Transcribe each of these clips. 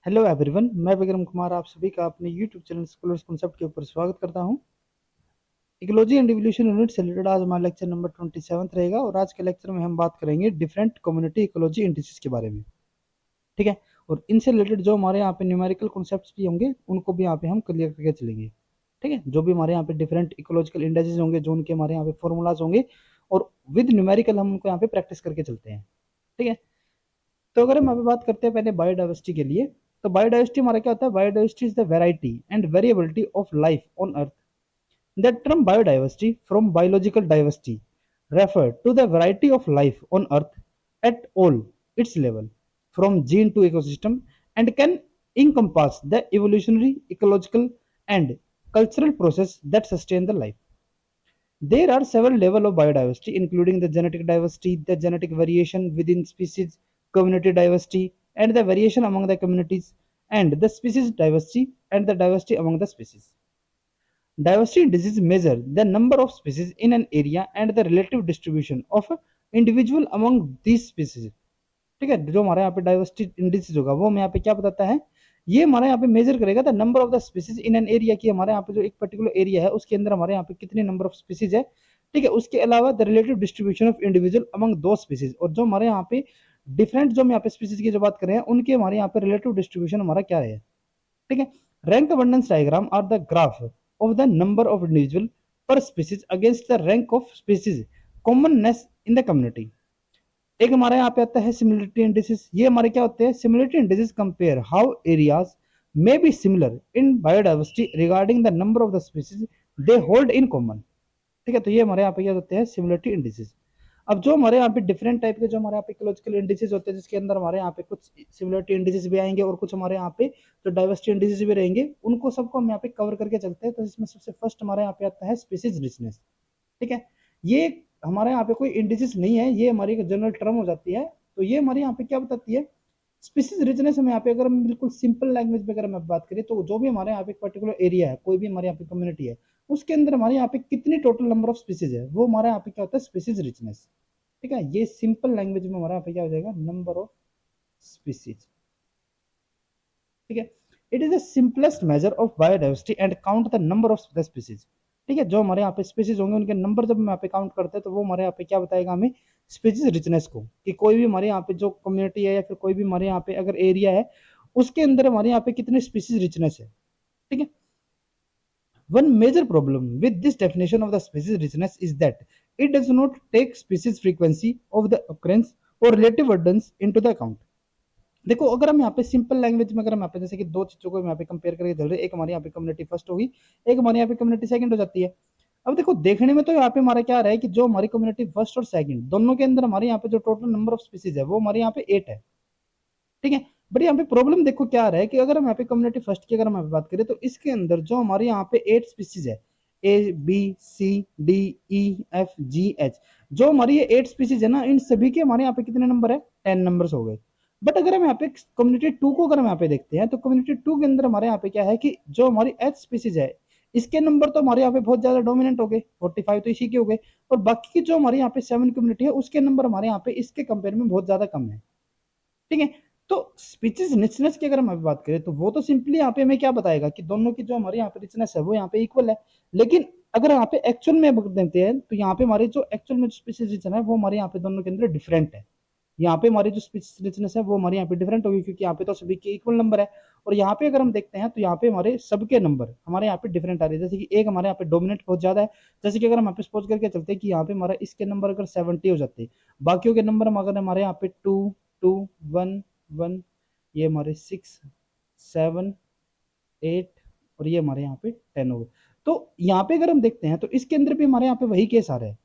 Hello everyone, मैं विक्रम कुमार आप सभी का अपने यूट्यूब चैनल स्कूलर्स कॉन्सेप्ट के ऊपर स्वागत करता हूं। इकोलॉजी एंड इवोल्यूशन यूनिट से रिलेटेड आज हमारा लेक्चर नंबर 27 रहेगा और आज के लेक्चर में हम बात करेंगे डिफरेंट कम्युनिटी इकोलॉजी इंडिसेस के बारे में। ठीक है, और इनसे रिलेटेड जो हमारे यहाँ पे न्यूमेरिकल कॉन्सेप्ट्स भी होंगे उनको भी यहाँ पे हम क्लियर करके चलेंगे। ठीक है, जो भी हमारे यहाँ पे डिफरेंट इकोलॉजिकल इंडिसेस होंगे, जो उनके हमारे यहाँ पे फॉर्मूलाज होंगे और विद न्यूमेरिकल हम उनको यहाँ पे प्रैक्टिस करके चलते हैं। ठीक है, तो अगर हम अभी बात करते हैं पहले बायोडाइवर्सिटी के लिए, तो बायोडाइवर्सिटी हमारा क्या होता है? Biodiversity is the variety and variability of life on earth. The term biodiversity from biological diversity refer to the variety of life on earth at all its level from gene to ecosystem and can encompass the evolutionary, ecological and cultural process that sustain the life. There are several levels of biodiversity, including the genetic diversity, the genetic variation within species, community diversity, and the variation among the communities, and the species diversity and the diversity among the species. Diversity indices measure the number of species in an area and the relative distribution of individual among these species. ठीक है, जो हमारे यहाँ पे diversity indices होगा वो हमें यहाँ पे क्या बताता है? ये हमारे यहाँ पे मेजर करेगा the number of the species in an area की हमारे यहाँ पे जो एक पर्टिकुलर एरिया है उसके अंदर हमारे यहाँ पे कितने नंबर ऑफ स्पीसीज है। ठीक है, उसके अलावा the relative distribution of individual among दो स्पीसीज, और जो हमारे यहाँ पे डिफरेंट जो हम यहाँ पे स्पीसीज की जो बात कर रहे हैं उनके हमारे यहाँ पे रिलेटिव डिस्ट्रीब्यूशन हमारा क्या है। ठीक है, rank abundance diagram are the graph of the number of individual per species against the rank of species commonness in the community. एक हमारे यहाँ पे आता है सिमिलरिटी इंडिसेस। ये हमारे क्या होते हैं? Similarity indices compare how areas may be similar in biodiversity regarding the number of the species they hold in common. ठीक है, तो ये हमारे यहाँ पे क्या होते हैं? Similarity indices. अब जो हमारे यहाँ पे डिफरेंट टाइप के जो हमारे यहाँ पे इकोलॉजिकल इंडिसेस होते हैं जिसके अंदर हमारे यहाँ पे कुछ सिमिलरिटी इंडिसेस भी आएंगे और कुछ हमारे यहाँ पे जो डाइवर्सिटी इंडिसेस भी रहेंगे, उनको सबको हम यहाँ पे कवर करके चलते हैं। तो इसमें सबसे फर्स्ट हमारे यहाँ पे आता है स्पीसीज रिचनेस। ठीक है, ये हमारे यहाँ पे कोई इंडिसेस नहीं है, ये हमारी एक जनरल टर्म हो जाती है। तो ये हमारे यहाँ पे क्या बताती है? स्पीसीज रिचनेस में यहाँ पे अगर हम बिल्कुल सिंपल लैंग्वेज में अगर हम बात करें तो जो भी हमारे यहाँ पे पर्टिकुलर एरिया है, कोई भी हमारे यहाँ पे कम्युनिटी है, उसके अंदर हमारे यहाँ पे कितनी टोटल नंबर ऑफ स्पीसीज है वो हमारे यहाँ पे क्या होता है? Species richness. ठीक है, ये सिंपल लैंग्वेज में हमारे यहाँ पे क्या हो जाएगा? Number of species. ठीक है, it is the simplest measure of biodiversity and count the number of the species. ठीक है, जो हमारे यहाँ पे स्पीसीज होंगे उनके नंबर जब हम यहाँ पे काउंट करते हैं तो वो हमारे यहाँ पे क्या बताएगा हमें? स्पीसीज रिचनेस को, कि कोई भी हमारे यहाँ पे जो कम्युनिटी है या फिर कोई भी हमारे यहाँ पे अगर एरिया है उसके अंदर हमारे यहाँ पे कितने स्पीसीज रिचनेस है। ठीक है, one major problem with this definition of the species richness is that it does not take species frequency of the occurrence or relative abundance into the account. देखो, अगर हम यहाँ पे सिंपल लैंग्वेज में अगर हम यहाँ पे जैसे कि दो चीजों को यहाँ पे कंपेयर करके चल रहे हैं, एक हमारे यहाँ पे कम्युनिटी फर्स्ट होगी, एक हमारे यहाँ पे कम्युनिटी सेकंड हो जाती है। अब देखो, देखने में तो यहाँ पे हमारा क्या रहा है कि जो हमारी कम्युनिटी फर्स्ट और सेकंड दोनों के अंदर हमारे यहाँ पे जो टोटल नंबर ऑफ स्पीसीज है वो हमारे यहाँ पे 8 है। ठीक है, बट यहाँ पे प्रॉब्लम देखो क्या आ रहा है कि अगर हम यहाँ पे कम्युनिटी फर्स्ट की अगर हम यहाँ पे बात करें तो इसके अंदर जो हमारे यहाँ पे 8 स्पीसीज है, A B C D E F G H, जो हमारी ये 8 स्पीसीज है ना, इन सभी के हमारे यहाँ पे कितने नंबर है? 10 नंबर्स हो गए। बट अगर हम यहाँ पे कम्युनिटी 2 को अगर हम यहाँ पे देखते हैं तो कम्युनिटी 2 के अंदर हमारे यहाँ पे क्या है कि जो हमारी एच स्पीसीज है इसके नंबर तो हमारे यहाँ पे बहुत ज्यादा डोमिनेंट हो गए, 45 तो इसी के हो गए, और बाकी की जो हमारे यहाँ पे 7 कम्युनिटी है उसके नंबर हमारे यहाँ पे इसके कंपेयर में बहुत ज्यादा कम है। ठीक है, तो स्पीचेस रिचनेस की अगर हम बात करें तो वो तो सिंपली यहाँ पे हमें क्या बताएगा कि दोनों की जो हमारे यहाँ पे रिचनेस है वो यहाँ पे इक्वल है। लेकिन अगर यहाँ पे एक्चुअल में देते हैं तो यहाँ पे हमारे जो एक्चुअल में स्पीचेस रिचनेस है वो हमारे यहाँ पे दोनों के अंदर डिफरेंट है। यहाँ पे हमारी जो स्पीचेस रिचनेस है वो हमारे यहाँ पे डिफरेंट होगी क्योंकि यहाँ पे तो सभी के इक्वल नंबर है, और यहाँ पे अगर हम देखते हैं तो यहाँ पे हमारे सबके नंबर हमारे यहाँ पे डिफरेंट आ रहे हैं। जैसे कि एक हमारे यहाँ पे डोमिनेंट बहुत ज्यादा है, जैसे कि अगर हम यहाँ पे सपोज करके चलते हैं कि यहाँ पे हमारा इसके नंबर अगर 70 हो जाते हैं, बाकियों के नंबर हम अगर हमारे यहाँ पे 2 2 1 1, ये हमारे 6 7 8 और ये हमारे यहाँ पे 10 हो गए। तो यहाँ पे अगर हम देखते हैं तो इसके अंदर भी हमारे यहाँ पे वही केस आ रहा है।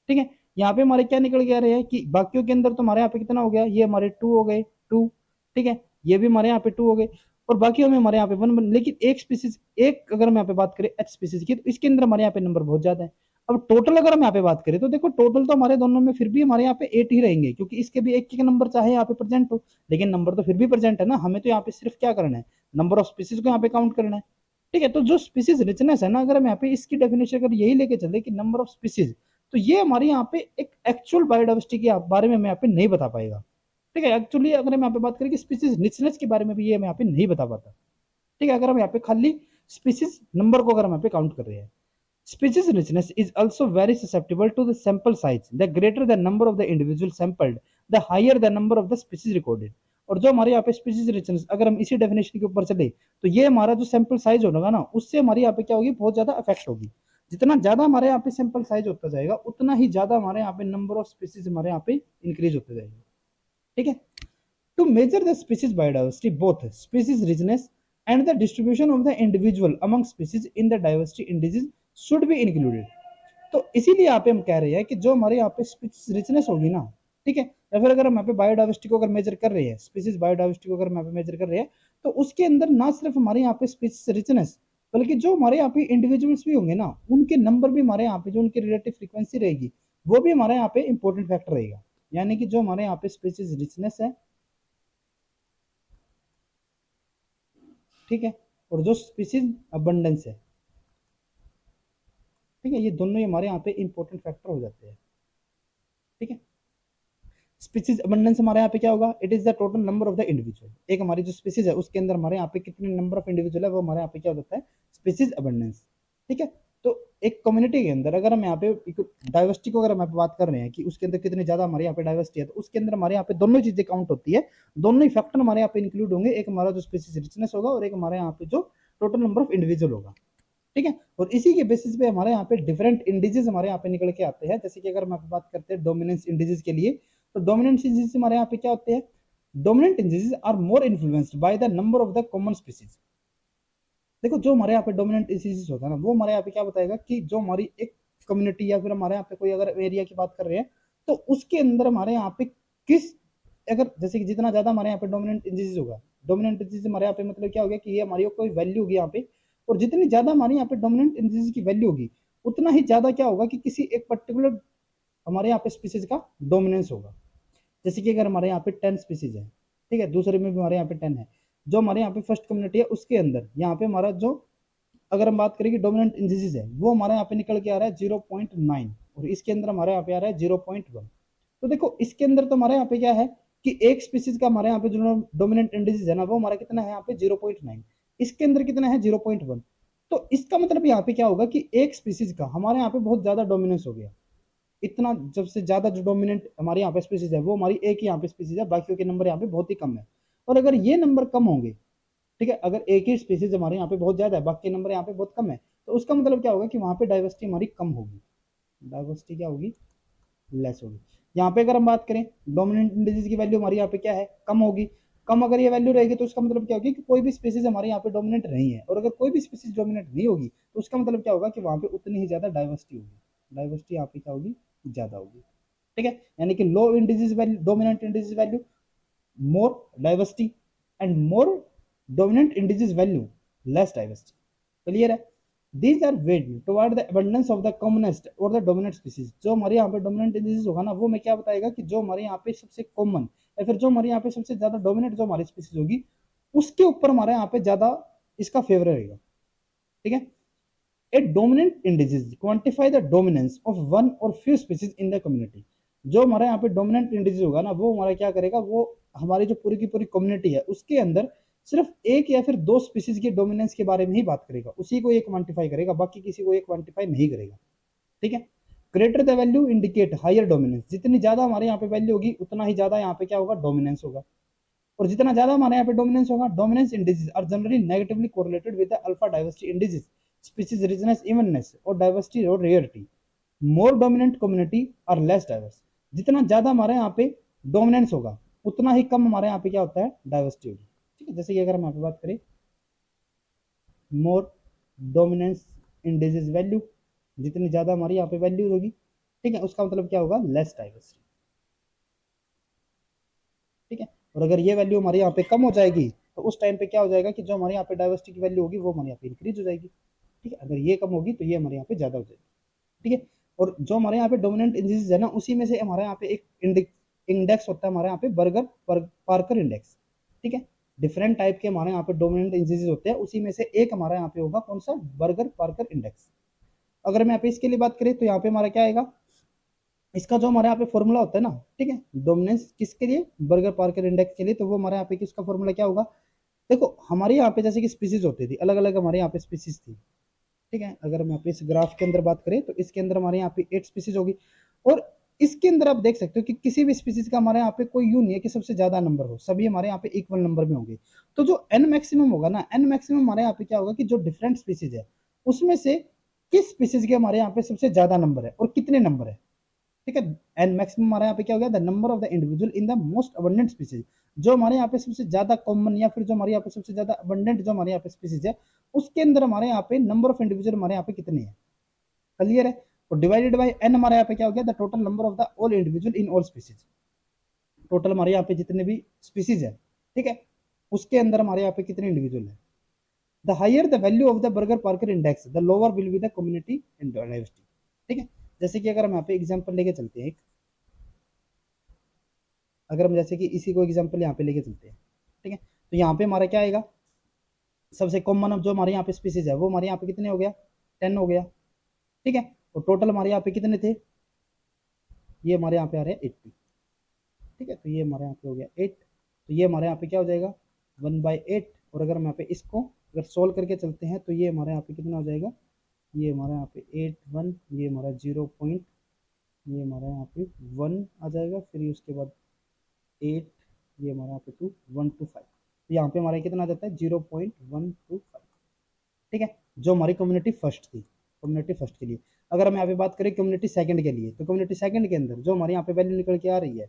ठीक है, यहाँ पे हमारे क्या निकल के आ रहे हैं कि बाकियों के अंदर तो हमारे यहाँ पे कितना हो गया? ये हमारे 2 हो गए 2। ठीक है, ये भी हमारे यहाँ पे 2 हो गए, और बाकियों में हमारे यहाँ पे 1 लेकिन एक स्पीसीज, एक अगर हम यहाँ पे बात करें एच स्पीसीज की तो इसके अंदर हमारे यहाँ पे नंबर बहुत ज्यादा है। अब टोटल अगर हम यहाँ पे बात करें तो देखो टोटल तो हमारे दोनों में फिर भी हमारे यहाँ पे 8 ही रहेंगे क्योंकि इसके भी एक नंबर चाहे यहाँ पे प्रेजेंट हो, लेकिन नंबर तो फिर भी प्रेजेंट है ना। हमें तो यहाँ पे सिर्फ क्या करना है? नंबर ऑफ स्पीसीज को यहाँ पे काउंट करना है। ठीक है, तो जो स्पीसीज रिचनेस है ना, अगर हम यहाँ पे इसकी डेफिनेशन अगर यही लेके चले कि नंबर ऑफ स्पीसीज, तो ये हमारे यहाँ पे एक एक्चुअल बायोडाइवर्सिटी के बारे में हमें यहाँ पे नहीं बता पाएगा। ठीक है। एक्चुअली अगर हम यहाँ पे बात करें कि स्पीसीज रिचनेस के बारे में भी ये मैं यहाँ पे नहीं बता पाता। ठीक है, अगर हम यहाँ पे खाली स्पीसीज नंबर को अगर हम यहाँ पे काउंट कर रहे हैं, species richness is also very susceptible to the sample size. The greater the number of the individual sampled, the higher the number of the species recorded. और जो हमारे यहाँ पे स्पीसीज रिचनेस, अगर हम इसी डेफिनेशन के ऊपर चले तो ये हमारा जो सैंपल साइज होगा ना, उससे हमारे यहाँ पे क्या होगी, बहुत ज्यादा इफेक्ट होगी। जितना ज्यादा हमारे यहाँ पे सैंपल साइज होता जाएगा उतना ही ज्यादा हमारे यहाँ पे नंबर ऑफ स्पीसीज हमारे यहाँ पे इंक्रीज होते जाएगा। ठीक है। To measure the species biodiversity, both species richness and the distribution of the individual among species in the diversity indices should be included. तो इसीलिए यहाँ पे हम कह रहे हैं कि जो हमारे यहाँ पे स्पीसीज रिचनेस होगी ना, ठीक है, या फिर अगर हम यहाँ पे बायोडाइवर्सिटी को अगर मेजर कर रहे हैं, स्पीसीज बायोडाइवर्सिटी को अगर हम यहाँ पे मेजर कर रहे हैं, तो उसके अंदर ना सिर्फ हमारे यहाँ पे स्पीसीज रिचनेस, बल्कि जो हमारे यहाँ पे इंडिविजुअल्स भी होंगे ना, उनके नंबर भी हमारे यहाँ पे, जो उनकी रिलेटिव फ्रीक्वेंसी रहेगी, वो भी हमारे यहाँ पे इंपॉर्टेंट फैक्टर रहेगा। यानी कि जो हमारे यहाँ पे स्पीसीज रिचनेस है, ठीक है, और जो स्पीसीज अबंडेंस है, ठीक है, ये दोनों ही हमारे यहाँ पे इंपॉर्टेंट फैक्टर हो जाते हैं। ठीक है। स्पीसीज अबंडेंस हमारे यहाँ पे क्या होगा, it is the total number of the individual. एक हमारी जो स्पीसीज है उसके अंदर हमारे यहाँ पे कितने नंबर ऑफ इंडिविजुअल है, वो हमारे यहाँ पे क्या हो जाता है, स्पीसीज अबंडेंस। ठीक है। तो एक कम्युनिटी के अंदर अगर हम यहाँ पे डाइवर्सिटी को अगर हम यहाँ पे बात कर रहे हैं कि उसके अंदर कितनी ज्यादा हमारे यहाँ पे डाइवर्सिटी है, तो उसके अंदर हमारे यहाँ पे दोनों चीजें काउंट होती है, दोनों ही फैक्टर हमारे यहाँ पे इंक्लूड होंगे। एक हमारा जो स्पीसीज रिचनेस होगा और एक हमारे यहाँ पे जो टोटल नंबर ऑफ इंडिविजुअल होगा। ठीक है। और इसी के बेसिस पे हमारे यहाँ पे डिफरेंट इंडिजेस हमारे यहाँ पे निकल के आते हैं। जैसे कि अगर हम यहाँ पे बात करते हैं डोमिनेंस इंडिजेस के लिए, तो डोमिनेंट इंडिजेस हमारे यहाँ पे क्या होते हैं, dominant indices are more influenced by the number of the common species. देखो जो हमारे यहाँ पे डोमिनेंट इंडिजेस होता है ना, वो हमारे यहाँ पे क्या बताएगा कि जो हमारी एक कम्युनिटी या फिर हमारे यहाँ पे कोई अगर एरिया की बात कर रहे हैं, तो उसके अंदर हमारे यहाँ पे किस, अगर जैसे कि जितना ज्यादा हमारे यहाँ पे डोमिनेंट इंडिजेस होगा, डोमिनेंट इंडिजेस हमारे यहाँ पे मतलब क्या हो गया कि ये हमारी कोई वैल्यू होगी यहाँ पे, और जितनी ज्यादा हमारे यहाँ पे डोमिनेंट इंडिसेस की वैल्यू होगी, उतना ही ज्यादा क्या होगा कि किसी एक पर्टिकुलर हमारे यहाँ पे स्पीसीज का डोमिनेंस होगा। जैसे कि अगर हमारे यहाँ पे 10 स्पीसीज है, ठीक है, दूसरे में भी हमारे यहाँ पे 10 है, जो हमारे यहाँ पे फर्स्ट कम्युनिटी है उसके अंदर यहाँ पे हमारा जो, अगर हम बात करें कि डोमिनेंट इंडिसेस है, वो हमारे यहाँ पे निकल के आ रहा है 0.9, और इसके अंदर हमारे यहाँ पे आ रहा है 0.1। तो देखो इसके अंदर तो हमारे यहाँ पे क्या है कि एक स्पीसीज का हमारे यहाँ पे जो डोमिनेंट इंडिसेस है ना, वो हमारा कितना है यहाँ पे 0.9, इसके अंदर कितना है 0.1। तो इसका मतलब यहाँ पे क्या होगा कि एक स्पीसीज का हमारे यहाँ पे बहुत ज्यादा डोमिनेंस हो गया। इतना जब से ज्यादा जो डोमिनेंट हमारे यहाँ पे स्पीसीज है, वो हमारी एक ही यहाँ पे स्पीसीज है, बाकियों के नंबर यहाँ पे बहुत ही कम है। और अगर ये नंबर कम होंगे, ठीक है, अगर एक ही स्पीसीज हमारे यहाँ पे बहुत ज्यादा है, बाकी नंबर यहाँ पे बहुत कम है, तो उसका मतलब क्या होगा कि वहां पे डाइवर्सिटी हमारी कम होगी, डाइवर्सिटी क्या होगी, लेस होगी। यहाँ पे अगर हम बात करें डोमिनेंट इंडिसेस की वैल्यू हमारी यहाँ पे क्या है, कम होगी। कम अगर ये वैल्यू रहेगी तो उसका मतलब क्या होगी कि कोई भी स्पीसीज हमारे यहाँ पे डोमिनेंट नहीं है, और अगर कोई भी स्पीसीज डोमिनेंट नहीं होगी तो उसका मतलब क्या होगा कि वहां पे उतनी ही ज्यादा डाइवर्सिटी होगी, डाइवर्सिटी यहाँ पे क्या होगी, ज्यादा होगी। ठीक है। यानी कि low indices value, dominant indices value, more diversity, and more dominant indices value, less diversity। Clear है। these are weighed toward the abundance of the commonest or the dominant species। जो हमारे यहाँ पे डोमिनेंट इंडिसेस होगा ना, वो मैं क्या बताएगा कि जो हमारे यहाँ पे सबसे कॉमन या फिर जो हमारे यहाँ पे सबसे ज्यादा डोमिनेट जो हमारी स्पीसीज होगी, उसके ऊपर हमारे यहाँ पे ज्यादा इसका फेवर रहेगा। ठीक है। A dominant indices quantify the dominance of one or few species in the community। जो हमारे यहाँ पे डोमिनेंट इंडिसेस होगा ना, वो हमारा क्या करेगा, वो हमारी जो पूरी की पूरी कम्युनिटी है उसके अंदर सिर्फ एक या फिर दो स्पीसीज के डोमिनेंस के बारे में ही बात करेगा, उसी को ये क्वांटिफाई करेगा, बाकी किसी को ये क्वांटिफाई नहीं करेगा। ठीक है। Greater the value indicate higher dominance. जितनी ज्यादा हमारे यहाँ पे वैल्यू होगी उतना ही ज्यादा यहाँ पे क्या होगा, डोमिनेंस होगा। और जितना ज्यादा हमारे यहाँ पे डोमिनेंस होगा, dominance indices are generally negatively correlated with the alpha diversity indices, species richness, evenness और डाइवर्सिटी और rarity. More dominant community are less diverse. जितना ज्यादा हमारे यहाँ पे डोमिनेंस होगा, उतना ही कम हमारे यहाँ पे क्या होता है, डाइवर्सिटी होगी। ठीक है। जैसे कि अगर हम यहाँ पे बात करें मोर डोमिनेंस इंडिसेस वैल्यू, जितनी ज्यादा हमारी यहाँ पे वैल्यू होगी, ठीक है, उसका मतलब क्या होगा, लेस डाइवर्सिटी। ठीक है। और अगर ये वैल्यू हमारे यहाँ पे कम हो जाएगी, तो उस टाइम पे क्या हो जाएगा कि जो हमारे यहाँ पे डाइवर्सिटी की वैल्यू होगी वो हमारे यहाँ पे इंक्रीज हो जाएगी। ठीक है। अगर ये कम होगी तो ये हमारे यहाँ पे ज्यादा हो जाएगी। ठीक है। और जो हमारे यहाँ पे डोमिनेंट इंडिसेस है ना, उसी में से हमारे यहाँ पे एक इंडेक्स होता है हमारे यहाँ पे बर्गर पार्कर इंडेक्स। ठीक है। डिफरेंट टाइप के हमारे यहाँ पे डोमिनेंट इंडिसेस होते हैं, उसी में से एक हमारा यहाँ पे होगा कौन सा, बर्गर पार्कर इंडेक्स। अगर हम यहाँ पे इसके लिए बात करें तो यहाँ पे हमारा क्या आएगा, इसका जो हमारे यहाँ पे फॉर्मूला होता है ना, ठीक है, डोमिनेंस किसके लिए, बर्गर पार्कर इंडेक्स के लिए, तो वो हमारे यहाँ पे किसका फॉर्मूला क्या होगा। देखो हमारे यहाँ पे जैसे कि स्पीसीज होती थी, अलग अलग हमारे यहाँ पे स्पीसीज थी, ठीक है। अगर हम यहाँ पे इस ग्राफ के अंदर बात करें तो इसके अंदर हमारे यहाँ पे 8 स्पीसीज होगी, और इसके अंदर आप देख सकते हो कि किसी भी स्पीसीज का हमारे यहाँ पे कोई यूं नहीं है कि सबसे ज्यादा नंबर हो, सभी हमारे यहाँ पे इक्वल नंबर में होंगे। तो जो एन मैक्सिमम होगा ना, एन मैक्सिमम हमारे यहाँ पे क्या होगा कि जो डिफरेंट स्पीसीज है उसमें से किस स्पीसीज के हमारे यहाँ पे सबसे ज्यादा नंबर है और कितने नंबर है, ठीक है। एंड मैक्सिमम हमारे यहाँ पे क्या हो गया, the number of the individual in the most abundant species, जो हमारे यहाँ पे सबसे ज्यादा कॉमन या फिर जो हमारे यहाँ पे सबसे ज्यादा अबंडेंट जो हमारे यहाँ पे स्पीसीज है उसके अंदर हमारे यहाँ पे नंबर ऑफ इंडिविजुअल हमारे यहाँ पे कितने हैं, क्लियर है। और डिवाइडेड बाय एन हमारे यहाँ पे क्या हो गया, the total number of the all individual in all species, total हमारे यहाँ पे जितने भी स्पीसीज है, ठीक है, उसके अंदर हमारे यहाँ पे कितने इंडिविजुअल है। The higher the value of the Berger Parker index the lower will be the community in diversity, ठीक है। जैसे कि अगर हम यहाँ पे एग्जाम्पल लेके चलते हैं, अगर हम जैसे कि इसी को एग्जाम्पल यहाँ पे लेके चलते हैं, ठीक है, तो यहाँ पे हमारा क्या आएगा, सबसे कॉमन जो हमारे यहाँ पे स्पीसीज है वो हमारे यहाँ पे कितने हो गया, 10 हो गया, ठीक है। और टोटल हमारे यहाँ पे कितने थे, ये हमारे यहाँ पे आ रहे हैं 80, ठीक है। तो ये हमारे यहाँ पे हो गया 8, तो ये हमारे यहाँ पे क्या हो जाएगा 1/8, और अगर हम यहाँ पे इसको अगर सोल्व करके चलते हैं तो ये हमारे यहाँ पे कितना हो जाएगा, ये हमारे यहाँ पे 8 1, ये हमारा 0 पॉइंट, ये हमारे यहाँ पे 1 आ जाएगा, फिर उसके बाद 8, ये हमारे यहाँ पे 2 1 2 5, तो यहाँ पे हमारा कितना आ जाता है 0.125, ठीक है। जो हमारी कम्युनिटी फर्स्ट थी, कम्युनिटी फर्स्ट के लिए। अगर हम यहाँ पे बात करें कम्युनिटी सेकंड के लिए, तो कम्युनिटी सेकंड के अंदर जो हमारे यहाँ पे वैल्यू निकल के आ रही है,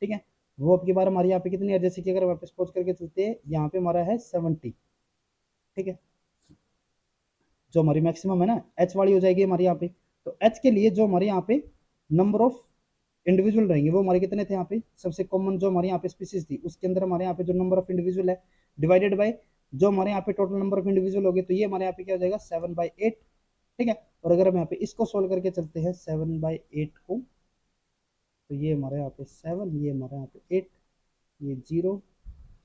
ठीक है, वो अब की बार हमारे यहाँ पे कितनी है, जैसे कि अगर हम यहाँ पे सपोज करके चलते हैं, यहाँ पे हमारा है 70, ठीक है, जो हमारी मैक्सिमम है ना, एच वाली हो जाएगी हमारे यहाँ पे। तो एच के लिए जो हमारे यहाँ पे नंबर ऑफ इंडिविजुअल रहेंगे वो हमारे कितने थे, यहाँ पे सबसे कॉमन जो हमारे यहाँ पे स्पीसीज थी उसके अंदर हमारे यहाँ पे जो नंबर ऑफ इंडिविजुअल है डिवाइडेड बाय जो हमारे यहाँ पे टोटल नंबर ऑफ इंडिविजुअल हो गए, तो ये हमारे यहाँ पे क्या हो जाएगा 7/8, ठीक है। और अगर हम यहाँ पे इसको सोल्व करके चलते हैं 7/8 को, तो ये हमारे यहाँ पे 7, ये हमारे यहाँ पे 8, ये 0,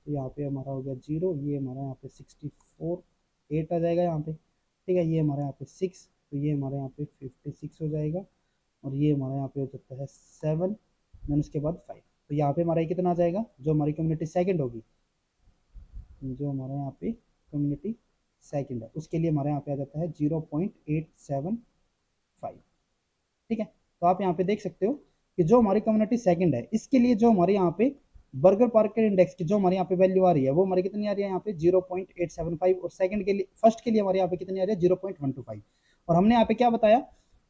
तो यहाँ पे हमारा हो गया 0, ये हमारा यहाँ पे 64 8 आ जाएगा यहाँ पे, ठीक है। ये हमारे यहाँ पे 6, तो ये हमारे यहाँ पे 56 हो जाएगा, और ये हमारे यहाँ पे हो जाता है 7, देन उसके बाद 5, तो यहाँ पे हमारा ये कितना आ जाएगा, जो हमारी कम्युनिटी सेकंड होगी, जो हमारे यहाँ पे कम्युनिटी सेकंड है उसके लिए हमारे यहाँ पे आ जाता है 0.875, ठीक है। तो आप यहाँ पे देख सकते हो कि जो हमारी कम्युनिटी सेकंड है इसके लिए जो हमारे यहाँ पे बर्गर पार्कर इंडेक्स की जो हमारे यहाँ पे वैल्यू आ रही है वो हमारी कितनी आ रही है यहाँ पे 0.875, और सेकंड के लिए फर्स्ट के लिए हमारे यहाँ पे कितनी आ रही है 0.125। और हमने यहाँ पे क्या बताया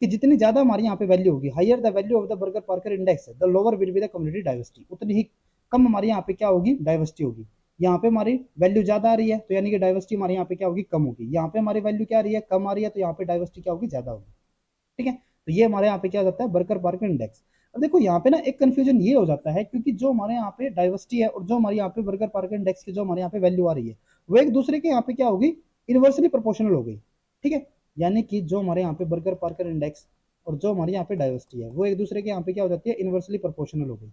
कि जितनी ज्यादा हमारी यहाँ पे वैल्यू होगी, higher the value of the Berger Parker index the lower will be the community diversity, उतनी ही कम हमारे यहाँ पे क्या होगी, डाइवर्सिटी होगी। यहाँ पे हमारी वैल्यू ज्यादा आ रही है तो यानी कि डाइवर्सिटी हमारे यहाँ पे क्या होगी, कम होगी। यहाँ पे हमारी वैल्यू क्या आ रही है, कम आ रही है, तो यहाँ पे डाइवर्सिटी क्या होगी, ज्यादा होगी, ठीक है। तो ये हमारे यहाँ पे क्या जाता है, बर्गर पार्कर इंडेक्स। अब देखो यहाँ पे ना एक कंफ्यूजन ये हो जाता है क्योंकि जो हमारे यहाँ पे डाइवर्सिटी है और जो हमारे यहाँ पे बर्गर पार्कर इंडेक्स की जो हमारे यहाँ पे वैल्यू आ रही है वो एक दूसरे के यहाँ पे क्या होगी, इनवर्सली प्रोपोर्शनल हो गई, ठीक है। यानी कि जो हमारे यहाँ पे बर्गर पार्कर इंडेक्स और जो हमारे यहाँ पे डाइवर्सिटी है वो एक दूसरे के यहाँ पे क्या हो जाती है, इनवर्सली प्रोपोर्शनल हो गई,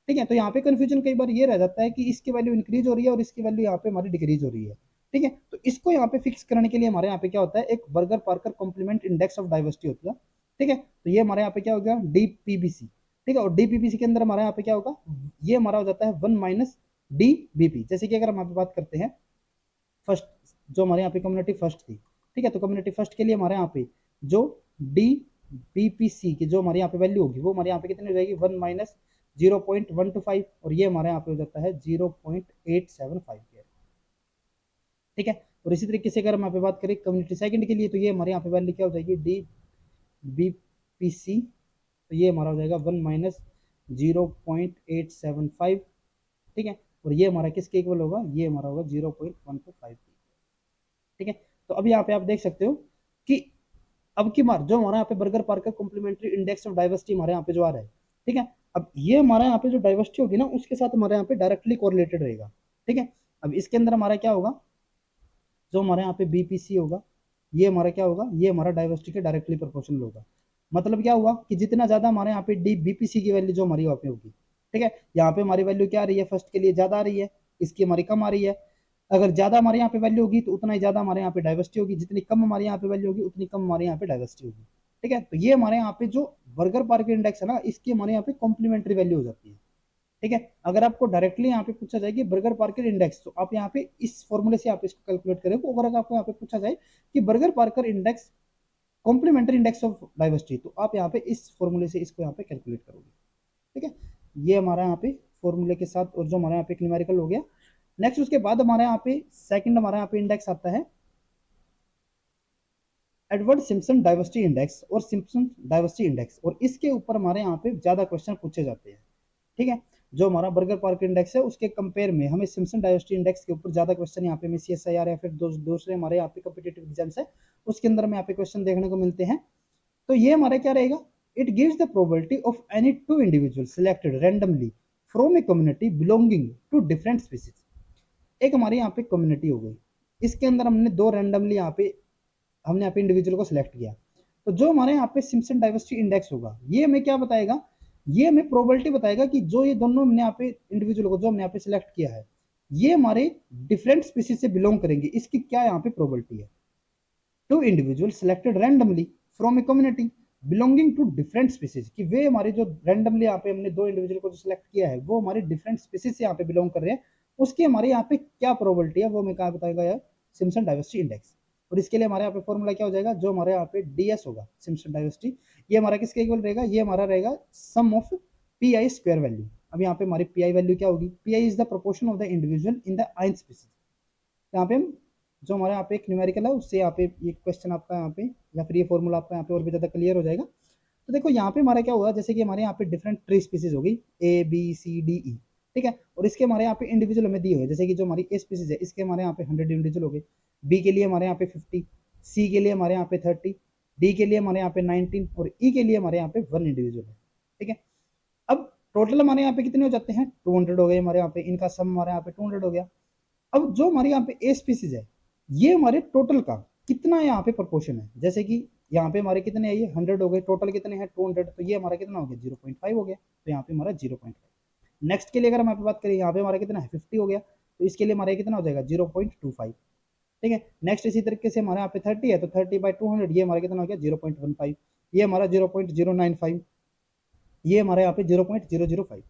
ठीक है। तो यहाँ पे कंफ्यूजन कई बार ये रह जाता है कि इसकी वैल्यू इंक्रीज हो रही है और इसकी वैल्यू यहाँ पे हमारी डिक्रीज हो रही है, ठीक है। तो इसको यहाँ पे फिक्स करने के लिए हमारे यहाँ पे क्या होता है, एक Berger Parker complement index of diversity होता है, ठीक है। तो ये हमारे यहाँ पे क्या हो गया, डीपीबीसी, ठीक है। और डीपीबीसी के अंदर हमारे यहाँ पे क्या होगा, ये हमारा हो जाता है 1 माइनस डीबीपी। जैसे कि अगर हम यहाँ पे बात करते हैं फर्स्ट, जो हमारे यहाँ पे कम्युनिटी फर्स्ट थी, ठीक है, तो कम्युनिटी फर्स्ट के लिए हमारे यहाँ पे जो डी बीपीसी की जो हमारे यहाँ पे वैल्यू होगी वो हमारे यहाँ पे कितनी हो जाएगी, 1 माइनस 0.125, और ये हमारे यहाँ पे हो जाता है 0.875, ठीक है। और इसी तरीके से अगर हम यहाँ पे बात करें कम्युनिटी सेकंड के लिए, तो ये हमारे यहाँ पे वैल्यू क्या हो जाएगी, डी बीपीसी, तो ये हमारा हो जाएगा 1 माइनस 0.875, ठीक है। और ये हमारा किसके इक्वल होगा, ये हमारा होगा 0.125, ठीक है। तो अभी यहाँ पे आप देख सकते हो कि अब की बार जो हमारा यहाँ पे Berger Parker complementary index of diversity हमारे यहाँ पे जो आ रहा है, ठीक है, अब ये हमारा यहाँ पे जो डाइवर्सिटी होगी ना उसके साथ हमारे यहाँ पे डायरेक्टली कोरिलेटेड रहेगा, ठीक है। अब इसके अंदर हमारा क्या होगा, जो हमारे यहाँ पे बीपीसी होगा ये हमारा क्या होगा, ये हमारा डाइवर्सिटी के डायरेक्टली प्रोपोर्शनल होगा। मतलब क्या हुआ कि जितना ज्यादा हमारे यहाँ पे डी बीपीसी की वैल्यू जो हमारी वहाँ पे होगी, ठीक है, यहाँ पे हमारी वैल्यू क्या आ रही है, फर्स्ट के लिए ज्यादा आ रही है, इसकी हमारी कम आ रही है। अगर ज्यादा हमारे यहाँ पे वैल्यू होगी तो उतना ही ज्यादा हमारे यहाँ पे डाइवर्सिटी होगी, जितनी कम हमारे यहाँ पे वैल्यू होगी उतनी कम हमारे यहाँ पे डाइवर्सिटी होगी, ठीक है। तो ये हमारे यहाँ पे जो बर्गर पार्कर इंडेक्स है ना, इसकी हमारे यहाँ पे कॉम्प्लीमेंट्री वैल्यू हो जाती है। ठीक है, अगर आपको डायरेक्टली यहाँ पे पूछा जाए कि बर्गर पार्कर इंडेक्स, तो आप यहाँ पे इस फॉर्मूले से आप इसको कैलकुलेट करें। अगर आपको यहाँ पे पूछा जाए कि Berger Parker index complementary index of diversity, तो आप यहाँ पे इस फॉर्मूले से इसको यहाँ पे कैलकुलेट करोगे। ठीक है, ये हमारा यहाँ पे फॉर्मूले के साथ, और जो हमारे यहाँ पे न्यूमेरिकल हो गया। नेक्स्ट उसके बाद हमारे यहाँ पे सेकंड हमारे यहाँ पे इंडेक्स आता है एडवर्ड सिम्पसन डाइवर्सिटी इंडेक्स और सिम्पसन डाइवर्सिटी इंडेक्स, और इसके ऊपर हमारे यहाँ पे ज्यादा क्वेश्चन पूछे जाते हैं। ठीक है, जो हमारा बर्गर पार्कर इंडेक्स है उसके कंपेयर में हमें सिम्पसन डाइवर्सिटी इंडेक्स के ऊपर ज्यादा क्वेश्चन यहाँ पे में CSIR या फिर दूसरे हमारे यहाँ पे कॉम्पिटिटिव एग्जाम्स है उसके अंदर में यहाँ पे क्वेश्चन देखने को मिलते हैं। तो ये हमारा क्या रहेगा, it gives the probability of any two individual selected randomly from a community belonging to different species. एक हमारी यहाँ पे कम्युनिटी हो गई, इसके अंदर हमने दो रैंडमली हमने यहाँ पे इंडिविजुअल को सिलेक्ट किया। तो जो हमारे यहाँ पे सिम्पसन डाइवर्सिटी इंडेक्स होगा, ये हमें क्या बताएगा, ये हमें प्रोबेबिलिटी बताएगा कि जो ये दोनों हमने यहाँ पे इंडिविजुअल को जो हमने यहाँ पे सिलेक्ट किया है, ये हमारे डिफरेंट स्पीसीज से बिलोंग करेंगे। इसकी क्या यहाँ पे प्रोबेबिलिटी है, two individual selected randomly from a community belonging to different species, कि वे हमारे जो रैंडमली यहाँ पे हमने दो इंडिविजुअल को जो सिलेक्ट किया है वो हमारे डिफरेंट स्पीसीज से यहाँ पे बिलोंग कर रहे हैं, उसकी हमारे यहाँ पे क्या प्रोबेबिलिटी है वो हमें क्या बताएगा यार, सिम्पसन डाइवर्सिटी इंडेक्स। और इसके लिए हमारे यहाँ पे फॉर्मूला क्या हो जाएगा, जो हमारे यहाँ पे DS होगा सिम्पसन डाइवर्सिटी, ये हमारा किसके इक्वल रहेगा, ये हमारा रहेगा सम ऑफ PI स्क्वायर वैल्यू। अब यहाँ पे हमारी PI वैल्यू क्या होगी, PI is the proportion of the individual in the nth species. यहाँ पे हम जो हमारे यहाँ पे एक न्यूमेरिकल है उससे यहाँ पे ये क्वेश्चन आपका यहाँ पे या फिर ये फॉर्मूला आपका यहाँ पे और भी ज़्यादा क्लियर हो जाएगा। तो देखो यहाँ पे हमारा क्या हुआ, जैसे कि हमारे यहाँ पे डिफरेंट ट्री स्पीसीज हो गई ABCDE। ठीक है, और इसके हमारे यहाँ पे इंडिविजुअल हमें दिए हुए, जैसे कि जो हमारी A स्पीसीज है इसके हमारे यहाँ पे 100 इंडिविजुअल हो गए, B के लिए हमारे यहाँ पे 50, C के लिए हमारे यहाँ पे 30, D के लिए हमारे यहाँ पे 19 और E के लिए हमारे यहाँ पे 1 इंडिविजुअल है। ठीक है, अब टोटल हमारे यहाँ पे कितने हो जाते हैं, 200 हो गए हमारे यहाँ पे, इनका सम हमारे यहाँ पे 200 हो गया। अब जो हमारे यहाँ पे A स्पीसीज है, ये हमारे टोटल का कितना यहाँ पे प्रोपोर्शन है, जैसे कि यहाँ पे हमारे कितने है, ये 100 हो गए, टोटल कितने हैं 200, तो ये हमारा कितना हो गया 0.5 हो गया, तो यहाँ पे हमारा 0.5। नेक्स्ट के लिए अगर हम यहाँ पे बात करें, यहाँ पे हमारा कितना है 50 हो गया, तो इसके लिए हमारा कितना हो जाएगा 0.25। ठीक है, नेक्स्ट इसी तरीके से हमारे यहाँ पे 30 है, तो 30/200 ये हमारा कितना हो गया 0.15, ये हमारा 0.095, ये हमारे यहाँ पे 0.005।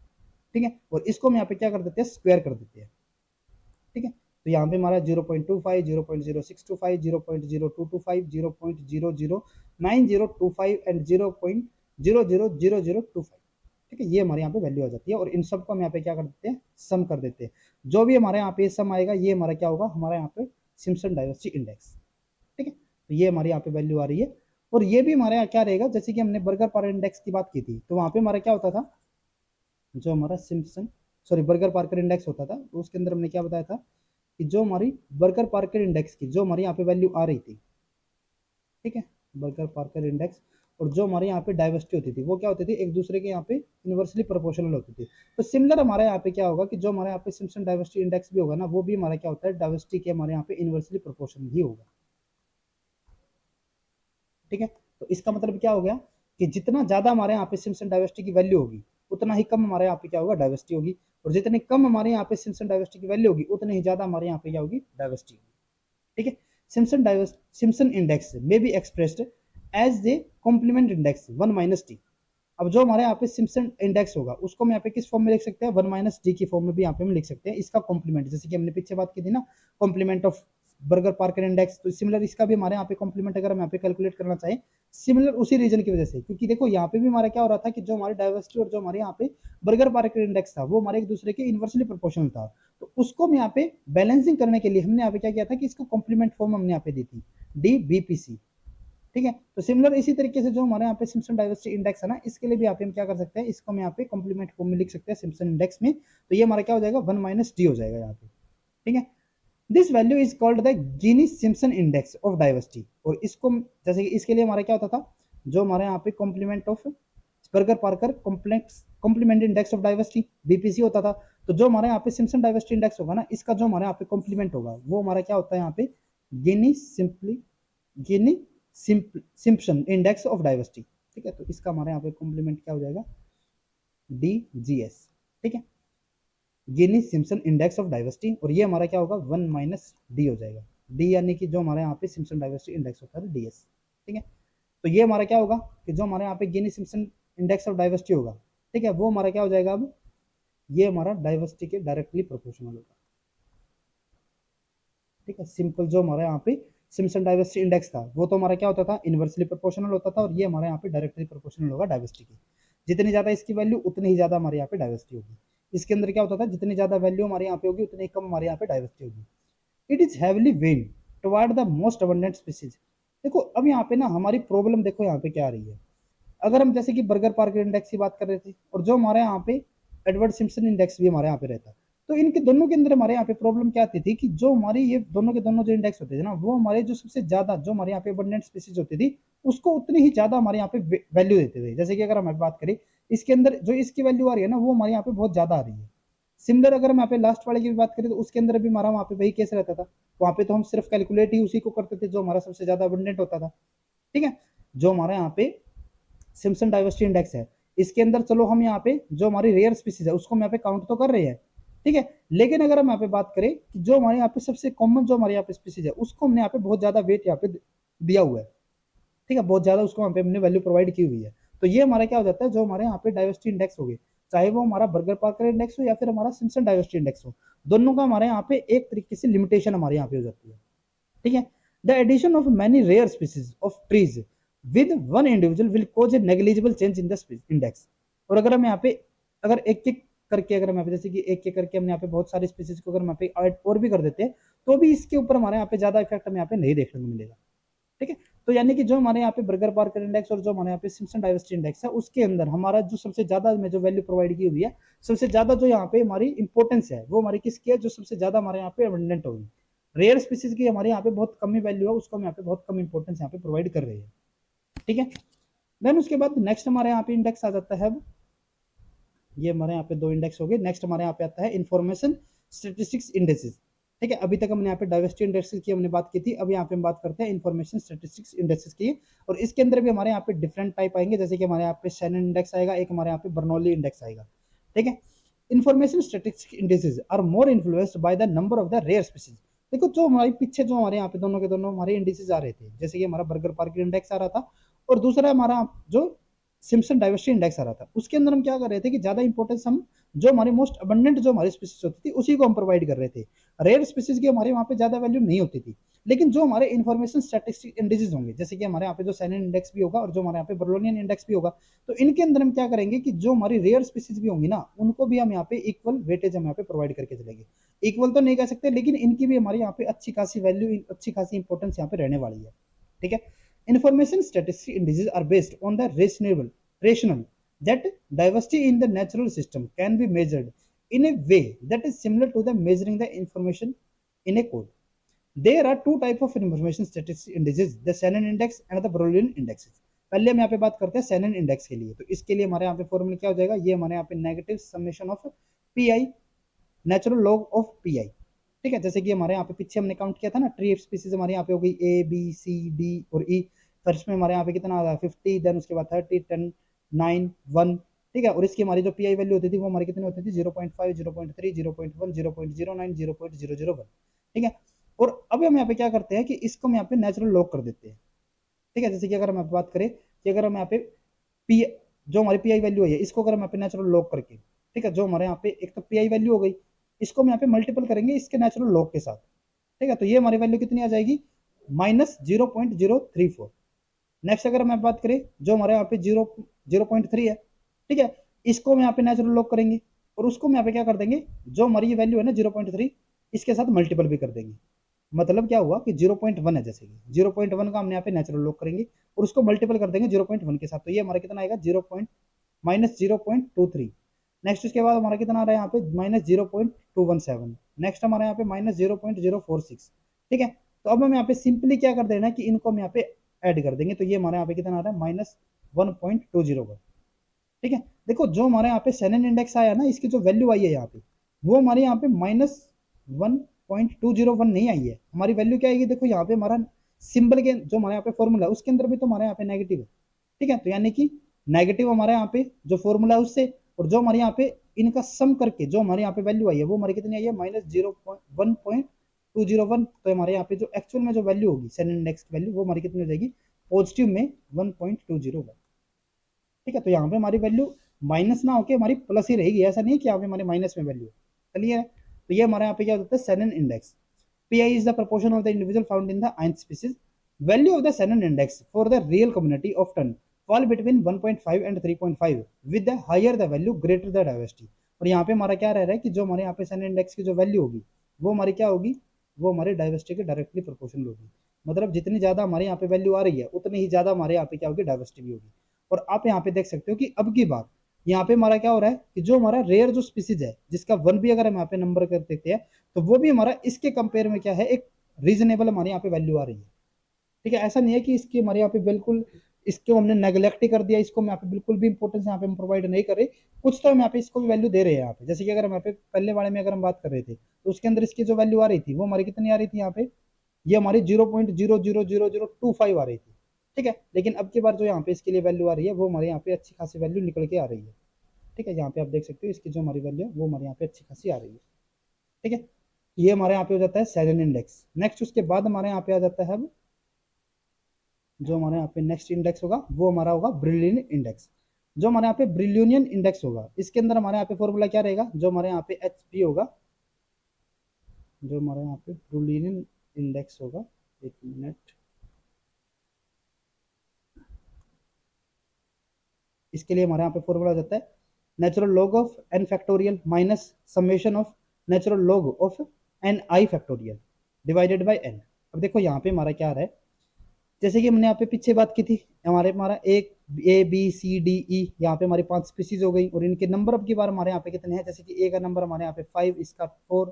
ठीक है, और इसको हम यहाँ पे क्या कर देते हैं, स्क्वायर कर देते हैं। ठीक है, तो यहाँ पे हमारा 0.25, 0.0625, 0.0225, 0.009025 एंड 0.000025। ठीक है, ये हमारे यहाँ पे वैल्यू आ जाती है, और इन सबको हम यहाँ पे क्या कर देते हैं, सम कर देते हैं। जो भी हमारे यहाँ पे सम आएगा ये हमारा क्या होगा, हमारा यहाँ पे सिम्पसन डाइवर्सिटी इंडेक्स। ठीक है, तो ये हमारे यहाँ पे वैल्यू आ रही है, और ये भी हमारे यहाँ क्या रहेगा, जैसे कि हमने बर्गर पार्कर इंडेक्स की बात की थी, तो वहाँ पे हमारा क्या होता था, जो हमारा बर्गर पार्कर इंडेक्स होता था, तो उसके अंदर हमने क्या बताया था कि जो हमारी बर्गर पार्कर इंडेक्स की जो हमारी यहाँ पे वैल्यू आ रही थी, ठीक है, बर्गर पार्कर इंडेक्स, और जो हमारे यहाँ पे डाइवर्सिटी होती थी वो क्या होती थी, एक दूसरे के यहाँ पे इनवर्सली प्रोपोर्शनल होती थी। तो सिमिलर हमारे यहाँ पे क्या होगा कि जो हमारे यहाँ पे सिम्पसन डाइवर्सिटी इंडेक्स भी होगा ना, वो भी हमारा क्या होता है, डाइवर्सिटी के हमारे यहाँ पे इनवर्सली प्रोपोर्शनल ही होगा। ठीक है, तो इसका मतलब क्या हो गया कि जितना ज्यादा हमारे यहाँ पे सिम्पसन डाइवर्सिटी की वैल्यू होगी, उतना ही कम हमारे यहाँ पे क्या होगा, डाइवर्सिटी होगी, और जितनी कम हमारे यहाँ पे सिम्पसन डाइवर्सिटी की वैल्यू होगी उतनी ही ज्यादा हमारे यहाँ पे क्या होगी, डाइवर्सिटी होगी। ठीक है, सिम्पसन इंडेक्स में be expressed as the complement index 1 - t। अब जो हमारे यहाँ पे सिम्पसन इंडेक्स होगा उसको हम यहाँ पे किस फॉर्म में लिख सकते हैं, 1 - t की फॉर्म में भी यहाँ पे हम लिख सकते हैं, इसका कॉम्प्लीमेंट, जैसे कि हमने पीछे बात की थी ना, complement of Berger Parker index, तो सिमिलर इसका भी हमारे यहाँ पे कॉम्प्लीमेंट अगर हम यहाँ पे कैलकुलेट करना चाहें, सिमिलर उसी रीजन की वजह से, क्योंकि देखो यहाँ पे भी हमारा क्या हो रहा था कि जो हमारी डाइवर्सिटी और जो हमारे यहाँ पे बर्गर पार्कर इंडेक्स था वो हमारे एक दूसरे के इनवर्सली प्रोपोर्शनल था, तो उसको हम यहाँ पे बैलेंसिंग करने के लिए हमने यहाँ पे क्या किया था कि इसको कॉम्प्लीमेंट फॉर्म हमने यहाँ पे दी थी, DBPC। ठीक है, तो सिमिलर इसी तरीके से जो हमारे यहाँ पे सिम्पसन डाइवर्सिटी इंडेक्स है ना, इसके लिए भी यहाँ पे हम क्या कर सकते हैं, इसको हम यहाँ पे कॉम्प्लीमेंट फॉर्म में लिख सकते हैं सिम्पसन इंडेक्स में, तो ये हमारा क्या हो जाएगा 1 - t हो जाएगा यहाँ पे। ठीक है, this value is called the Gini Simpson index of diversity, और इसको जैसे कि इसके लिए हमारा क्या होता था, जो हमारे यहाँ पे complement of Berger Parker complement index of diversity BPC होता था, तो जो हमारे यहाँ पे सिम्पसन डाइवर्सिटी इंडेक्स होगा ना, इसका जो हमारे यहाँ पे कॉम्प्लीमेंट होगा वो हमारा क्या होता है यहाँ पे, गिनी सिम्पसन इंडेक्स ऑफ डाइवर्सिटी। ठीक है, तो इसका हमारे यहाँ पे कॉम्प्लीमेंट क्या हो जाएगा, DGS। ठीक है, गिनी सिम्पसन इंडेक्स ऑफ डाइवर्सिटी, और ये हमारा क्या होगा 1 - d हो जाएगा, D यानी कि जो हमारे यहाँ पे सिम्पसन डाइवर्सिटी इंडेक्स होता है DS। ठीक है, तो ये हमारा क्या होगा कि जो हमारे यहाँ पे गिनी सिम्पसन इंडेक्स ऑफ डाइवर्सिटी होगा, ठीक है, वो हमारा क्या हो जाएगा, अब ये हमारा डाइवर्सिटी के डायरेक्टली प्रोपोर्शनल होगा, ठीक है। सिंपल जो हमारा यहाँ पे सिम्पसन डाइवर्सिटी इंडेक्स था वो तो हमारा क्या होता था, इनवर्सली प्रोपोर्शनल होता था, और ये हमारे यहाँ पे डायरेक्टली प्रोपोर्शनल होगा डाइवर्सिटी की। जितनी ज्यादा इसकी वैल्यू उतनी ही ज्यादा हमारे यहाँ पे डाइवर्सिटी होगी। इसके अंदर क्या होता था, जितनी ज्यादा वैल्यू हमारे यहाँ पे होगी उतनी कम हमारे यहाँ पे डाइवर्सिटी होगी। It is heavily when toward the most abundant species. देखो अब यहाँ पे ना हमारी प्रॉब्लम देखो यहाँ पे क्या आ रही है। अगर हम जैसे कि बर्गर पार्कर इंडेक्स की बात कर रहे थे, और जो हमारे यहाँ पे एडवर्ड सिम्पसन इंडेक्स भी हमारे यहाँ पे रहता, तो इनके दोनों के अंदर हमारे यहाँ पे प्रॉब्लम क्या आती थी कि जो हमारी ये दोनों के दोनों जो इंडेक्स होते थे ना, वो हमारे जो सबसे ज्यादा जो हमारे यहाँ पे अबंडेंट स्पीसीज होती थी उसको उतनी ही ज्यादा हमारे यहाँ पे वैल्यू देते थे। जैसे कि अगर हम बात करें, इसके अंदर जो इसकी वैल्यू आ रही है ना वो हमारे यहाँ पे बहुत ज्यादा आ रही है। सिमिलर अगर हम यहाँ पे लास्ट वाले की भी बात करें तो उसके अंदर भी हमारा वहाँ पे वही केस रहता था। वहाँ पे तो हम सिर्फ कैलकुलेट ही उसी को करते थे जो हमारा सबसे ज्यादा अबंडेंट होता था, ठीक है। जो हमारा यहाँ पे सिम्पसन डाइवर्सिटी इंडेक्स है, इसके अंदर चलो हम यहाँ पे जो हमारी रेयर स्पीसीज है उसको हम यहाँ पे काउंट तो कर रहे हैं, ठीक है। लेकिन अगर हम यहाँ पे बात करें कि जो हमारे यहाँ पे सबसे कॉमन जो हमारे यहाँ पे स्पीसीज है उसको हमने यहाँ पे बहुत ज्यादा वेट यहाँ पे दिया हुआ है, ठीक है, बहुत ज्यादा उसको यहाँ पे हमने वैल्यू प्रोवाइड की हुई है। तो ये हमारा क्या हो जाता है, जो हमारे यहाँ पे डाइवर्सिटी इंडेक्स हो गए, चाहे वो हमारा बर्गर पार्कर इंडेक्स हो या फिर हमारा सिम्पसन डाइवर्सिटी इंडेक्स हो, दोनों का हमारे यहाँ पे एक तरीके से लिमिटेशन हमारे यहाँ पे हो जाती है, ठीक है। The addition of many rare species of trees with one individual will cause a negligible change in the index. और अगर हम यहाँ पे अगर एक एक करके अगर हम यहाँ पे जैसे कि एक एक करके हमने यहाँ पे बहुत सारी स्पीसीज को अगर हम यहाँ पे ऐड और भी कर देते हैं तो भी इसके ऊपर हमारे यहाँ पे ज्यादा इफेक्ट हमें यहाँ पे नहीं देखने को मिलेगा, ठीक है। तो यानी कि जो हमारे यहाँ पे बर्गर पार्कर इंडेक्स और जो हमारे यहाँ पे सिम्पसन डाइवर्सिटी इंडेक्स है उसके अंदर हमारा जो सबसे ज्यादा में जो वैल्यू प्रोवाइड की हुई है, सबसे ज्यादा जो यहाँ पे हमारी इंपॉर्टेंस है वो हमारी किसकी है, जो सबसे ज्यादा हमारे यहाँ पे अबंडेंट होगी। रेयर स्पीसीज की हमारे यहाँ पे बहुत कम ही वैल्यू है, उसको हम यहाँ पे बहुत कम इंपॉर्टेंस यहाँ पे प्रोवाइड कर रहे हैं, ठीक है। देन उसके बाद नेक्स्ट हमारे यहाँ पे इंडेक्स आ जाता है, अब ये हमारे यहाँ पे दो इंडेक्स हो गए। नेक्स्ट हमारे यहाँ पे आता है इन्फॉर्मेशन स्टेटिस्टिक्स इंडेक्सेस, ठीक है। अभी तक हमने यहाँ पे डाइवर्सिटी इंडेक्सेस की हमने बात की थी, अब यहाँ पे हम बात करते हैं इन्फॉर्मेशन स्टेटिस्टिक्स इंडेक्सेस की। और इसके अंदर भी हमारे यहाँ पे डिफरेंट टाइप आएंगे, जैसे कि हमारे यहाँ पे शैनन इंडेक्स आएगा, एक हमारे यहाँ पे बर्नौली इंडेक्स आएगा, ठीक है। Information statistics indexes are more influenced by the number of the rare species. देखो जो हमारे पीछे जो हमारे यहाँ पे दोनों के दोनों हमारे इंडिसेस आ रहे थे, जैसे कि हमारा बर्गर पार्कर इंडेक्स आ रहा था और दूसरा हमारा जो सिम्पसन डाइवर्सिटी इंडेक्स आ रहा था, उसके अंदर हम क्या कर रहे थे कि ज्यादा इंपॉर्टेंस हम जो हमारे मोस्ट अबंडेंट जो हमारी स्पीसीज होती थी उसी को हम प्रोवाइड कर रहे थे। रेयर स्पीसीज की हमारे वहाँ पे ज्यादा वैल्यू नहीं होती थी। लेकिन जो हमारे इन्फॉर्मेशन स्टैटिस्टिक इंडिसेस होंगे, जैसे कि हमारे यहाँ पे जो सैनन इंडेक्स भी होगा और जो हमारे यहाँ पे बर्लोनियन इंडेक्स भी होगा, तो इनके अंदर हम क्या करेंगे कि जो हमारी रेयर स्पीसीज भी होंगी ना उनको भी हम यहाँ पे इक्वल वेटेज हम यहाँ पे प्रोवाइड करके चलेंगे। इक्वल तो नहीं कह सकते, लेकिन इनकी भी हमारे यहाँ पे अच्छी खासी वैल्यू, अच्छी खासी इंपॉर्टेंस यहाँ पे रहने वाली है, ठीक है। Information statistic indices are based on the rational that diversity in the natural system can be measured in a way that is similar to the measuring the information in a code. There are two type of information statistics indices, the Shannon index and the Brownian indexes. पहले हम यहाँ पे बात करते हैं Sanon index के लिए। तो इसके लिए हमारे यहाँ पे फॉर्मूला क्या हो जाएगा, ये हमारे यहाँ पे negative summation of P I, natural log of P I, ठीक है। जैसे कि हमारे यहाँ पे पीछे हमने काउंट किया था ना, ट्री स्पीसीज हमारे यहाँ पे हो गई ए बी सी डी और ई। फर्स्ट में हमारे यहाँ पे कितना आ रहा है 50, देन उसके बाद 30, 10, 9, 1, ठीक है। और इसकी हमारी जो पी आई वैल्यू होती थी वो हमारी कितनी होती थी 0.5, 0.3, 0.1, 0.09, 0.001, ठीक है। और अब हम यहाँ पे क्या करते हैं कि इसको हम यहाँ पे नेचुरल लॉग कर देते हैं, ठीक है। जैसे कि अगर हम बात करें कि अगर हम यहाँ पे पी जो हमारी पी आई वैल्यू है इसको अगर हम यहाँ पे नेचुरल लॉग करके, ठीक है, जो हमारे यहाँ पे एक तो पी आई वैल्यू हो गई, इसको हम यहाँ पे मल्टीपल करेंगे इसके नेचुरल लॉग के साथ, ठीक है। तो ये हमारी वैल्यू कितनी आ जाएगी -0.034। नेक्स्ट अगर हम बात करें जो हमारे यहाँ पे 0.3 है, ठीक है, इसको हम यहाँ पे नेचुरल लॉग करेंगे और उसको हम यहाँ पे क्या कर देंगे, जो हमारी ये वैल्यू है ना 0.3 इसके साथ मल्टीपल भी कर देंगे। मतलब क्या हुआ कि 0.1 है, जैसे कि 0.1 का हमने यहाँ पे नेचुरल लॉग करेंगे और उसको मल्टीपल कर देंगे 0.1 के साथ, तो ये हमारा कितना आएगा -0.23। नेक्स्ट उसके बाद हमारा कितना आ रहा है यहाँ पे -0.217। नेक्स्ट हमारा यहाँ पे -0.046, ठीक है। तो अब हम यहाँ पे सिंपली क्या कर देना कि इनको हम यहाँ पे ऐड कर देंगे, तो ये हमारे यहाँ पे कितना आ रहा है -1.201, ठीक है। देखो जो हमारे यहाँ पे सैनन इंडेक्स आया ना, इसकी जो वैल्यू आई है यहाँ पे वो हमारे यहाँ पे -1.201 नहीं आई है। हमारी वैल्यू क्या आएगी, देखो यहाँ पे हमारा सिंबल के जो हमारे यहाँ पे फॉर्मूला उसके अंदर भी तो हमारे यहाँ पे नेगेटिव है, ठीक है। तो यानी कि नेगेटिव हमारे यहाँ पे जो फॉर्मूला है उससे और जो हमारे यहाँ पे इनका सम करके जो हमारे यहाँ पे वैल्यू आई है वो हमारी कितनी आई है -1.201। तो हमारे यहाँ पे जो एक्चुअल में जो वैल्यू होगी सैनन इंडेक्स की वैल्यू वो हमारी कितनी हो जाएगी पॉजिटिव में 1.20 होगा। ठीक है, तो यहाँ पे हमारी वैल्यू माइनस ना होके हमारी प्लस ही रहेगी, ऐसा नहीं है कि यहाँ पे हमारे माइनस में वैल्यू। क्लियर है? तो ये हमारे यहाँ पे क्या होता है, Sanon index. PI is the proportion of the individual found in the nth species. Value of the Shannon index for the real community often fall between 1.5 and 3.5 with the higher the value greater the diversity। और यहाँ पे हमारा क्या रह रहा है कि जो हमारे यहाँ पे Shannon इंडेक्स की जो वैल्यू होगी वो हमारी क्या होगी, वो हमारे डाइवर्सिटी के डायरेक्टली प्रोपोर्शनल होगी। मतलब जितनी ज्यादा हमारे यहाँ पे वैल्यू आ रही है उतनी ही ज्यादा हमारे यहाँ पे क्या होगी, डाइवर्सिटी भी होगी। और आप यहाँ पे देख सकते हो कि अब की बार यहाँ पे हमारा क्या हो रहा है कि जो हमारा रेयर जो स्पीसीज है जिसका 1 भी अगर हम यहाँ पे नंबर कर देते हैं तो वो भी हमारा इसके कंपेयर में क्या है, एक रीजनेबल हमारे यहाँ पे वैल्यू आ रही है। ठीक है, ऐसा नहीं है कि इसकी हमारे यहाँ पे बिल्कुल इसको हमने नेग्लेक्ट ही कर दिया, इसको हम यहाँ पे बिल्कुल भी इंपॉर्टेंस यहाँ पे हम प्रोवाइड नहीं कर रहे। कुछ तो हम यहाँ पे इसको भी वैल्यू दे रहे हैं यहाँ पे। जैसे कि अगर हम यहाँ पे पहले वाले में अगर हम बात कर रहे थे तो उसके अंदर इसकी जो वैल्यू आ रही थी वो हमारी कितनी आ रही थी यहाँ पे, ये हमारी 0.0000025 आ रही थी। ठीक है, लेकिन अब की बार जो यहाँ पे इसके लिए वैल्यू आ रही है वो हमारे यहाँ पे अच्छी खासी वैल्यू निकल के आ रही है। ठीक है, यहाँ पे आप देख सकते हो इसकी जो हमारी वैल्यू है वो हमारे यहाँ पे अच्छी खासी आ रही है। ठीक है, ये हमारे यहाँ पे हो जाता है सेजन इंडेक्स। नेक्स्ट उसके बाद हमारे यहाँ पे आ जाता है अब जो हमारे यहाँ पे नेक्स्ट इंडेक्स होगा वो हमारा होगा ब्रिलियन इंडेक्स। जो हमारे यहाँ पे ब्रिलियनियन इंडेक्स होगा इसके अंदर हमारे यहाँ पे फॉर्मूला क्या रहेगा, जो हमारे यहाँ पे एच पी होगा, जो हमारे यहाँ पे ब्रिलियनियन इंडेक्स होगा, एक मिनट, इसके लिए हमारे यहाँ पे फॉर्मूला हो जाता है natural log of N factorial minus summation of natural log of N I factorial divided by N. अब देखो यहाँ पे हमारा क्या आ रहा है, जैसे कि हमने यहाँ पे पीछे बात की थी, हमारा एक ए बी सी डी ई, यहाँ पे हमारी 5 स्पीसीज हो गई और इनके नंबर अब की बार हमारे यहाँ पे कितने हैं, जैसे कि ए का नंबर हमारे यहाँ पे 5, इसका 4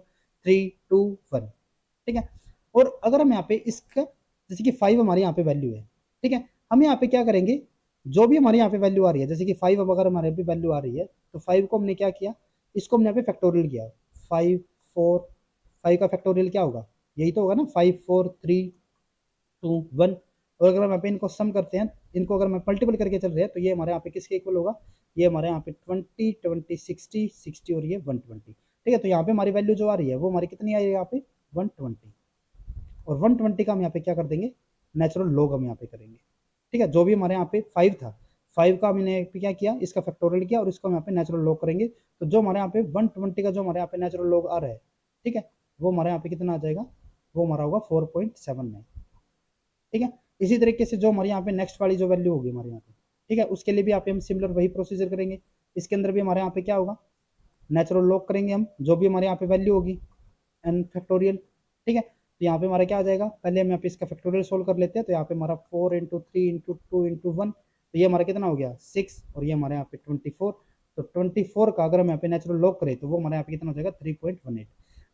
3 2 1। ठीक है, और अगर हम यहाँ पे इसका जैसे कि 5 हमारे यहाँ पे वैल्यू है, ठीक है, हम यहाँ पे क्या करेंगे, जो भी हमारे यहाँ पे वैल्यू आ रही है, जैसे कि 5 अब अगर हमारे पे वैल्यू आ रही है तो 5 को हमने क्या किया, इसको हमने यहाँ पे फैक्टोरियल किया। 5 4 5 का फैक्टोरियल क्या होगा, यही तो होगा ना, 5 4 3 2 1। और अगर हम यहाँ पे इनको सम करते हैं, इनको अगर मैं मल्टीपल करके चल रहे हैं तो ये हमारे यहाँ पे किसके इक्वल होगा, ये हमारे यहाँ पे 20 20 60 60 और ये 120। ठीक है, तो यहाँ पे हमारी वैल्यू जो आ रही है वो हमारी कितनी आई है यहाँ पे 120। और 120 का हम यहाँ पे क्या कर देंगे, नेचुरल लॉग हम यहाँ पे करेंगे। ठीक है, जो भी हमारे यहाँ पे 5 था, 5 का हमने क्या किया, इसका फैक्टोरियल किया और इसको हम यहाँ पे नेचुरल लॉग करेंगे। तो जो हमारे यहाँ पे 120 का जो हमारे यहाँ पे नेचुरल लॉग आ रहा है, ठीक है, वो हमारे यहाँ पे कितना आ जाएगा, वो हमारा होगा 4.79। ठीक है, इसी तरीके से जो हमारे यहाँ पे नेक्स्ट वाली जो वैल्यू होगी हमारे यहाँ पे, ठीक है, उसके लिए भी यहाँ पे हम सिमिलर वही प्रोसीजर करेंगे। इसके अंदर भी हमारे यहाँ पे क्या होगा, नेचुरल लॉग करेंगे हम, जो भी हमारे यहाँ पे वैल्यू होगी एन फैक्टोरियल। ठीक है, तो यहाँ पे हमारा क्या आ जाएगा, पहले हम यहाँ पे इसका फैक्टोरियल सोल्व कर लेते हैं। तो यहाँ पे हमारा 4 × 3 × 2 × 1, तो ये हमारा कितना हो गया 6 और ये हमारे यहाँ पे 24। तो 24 का अगर हम यहाँ पे नेचुरल लॉग करें तो वो हमारे यहाँ पे कितना हो जाएगा 3.18।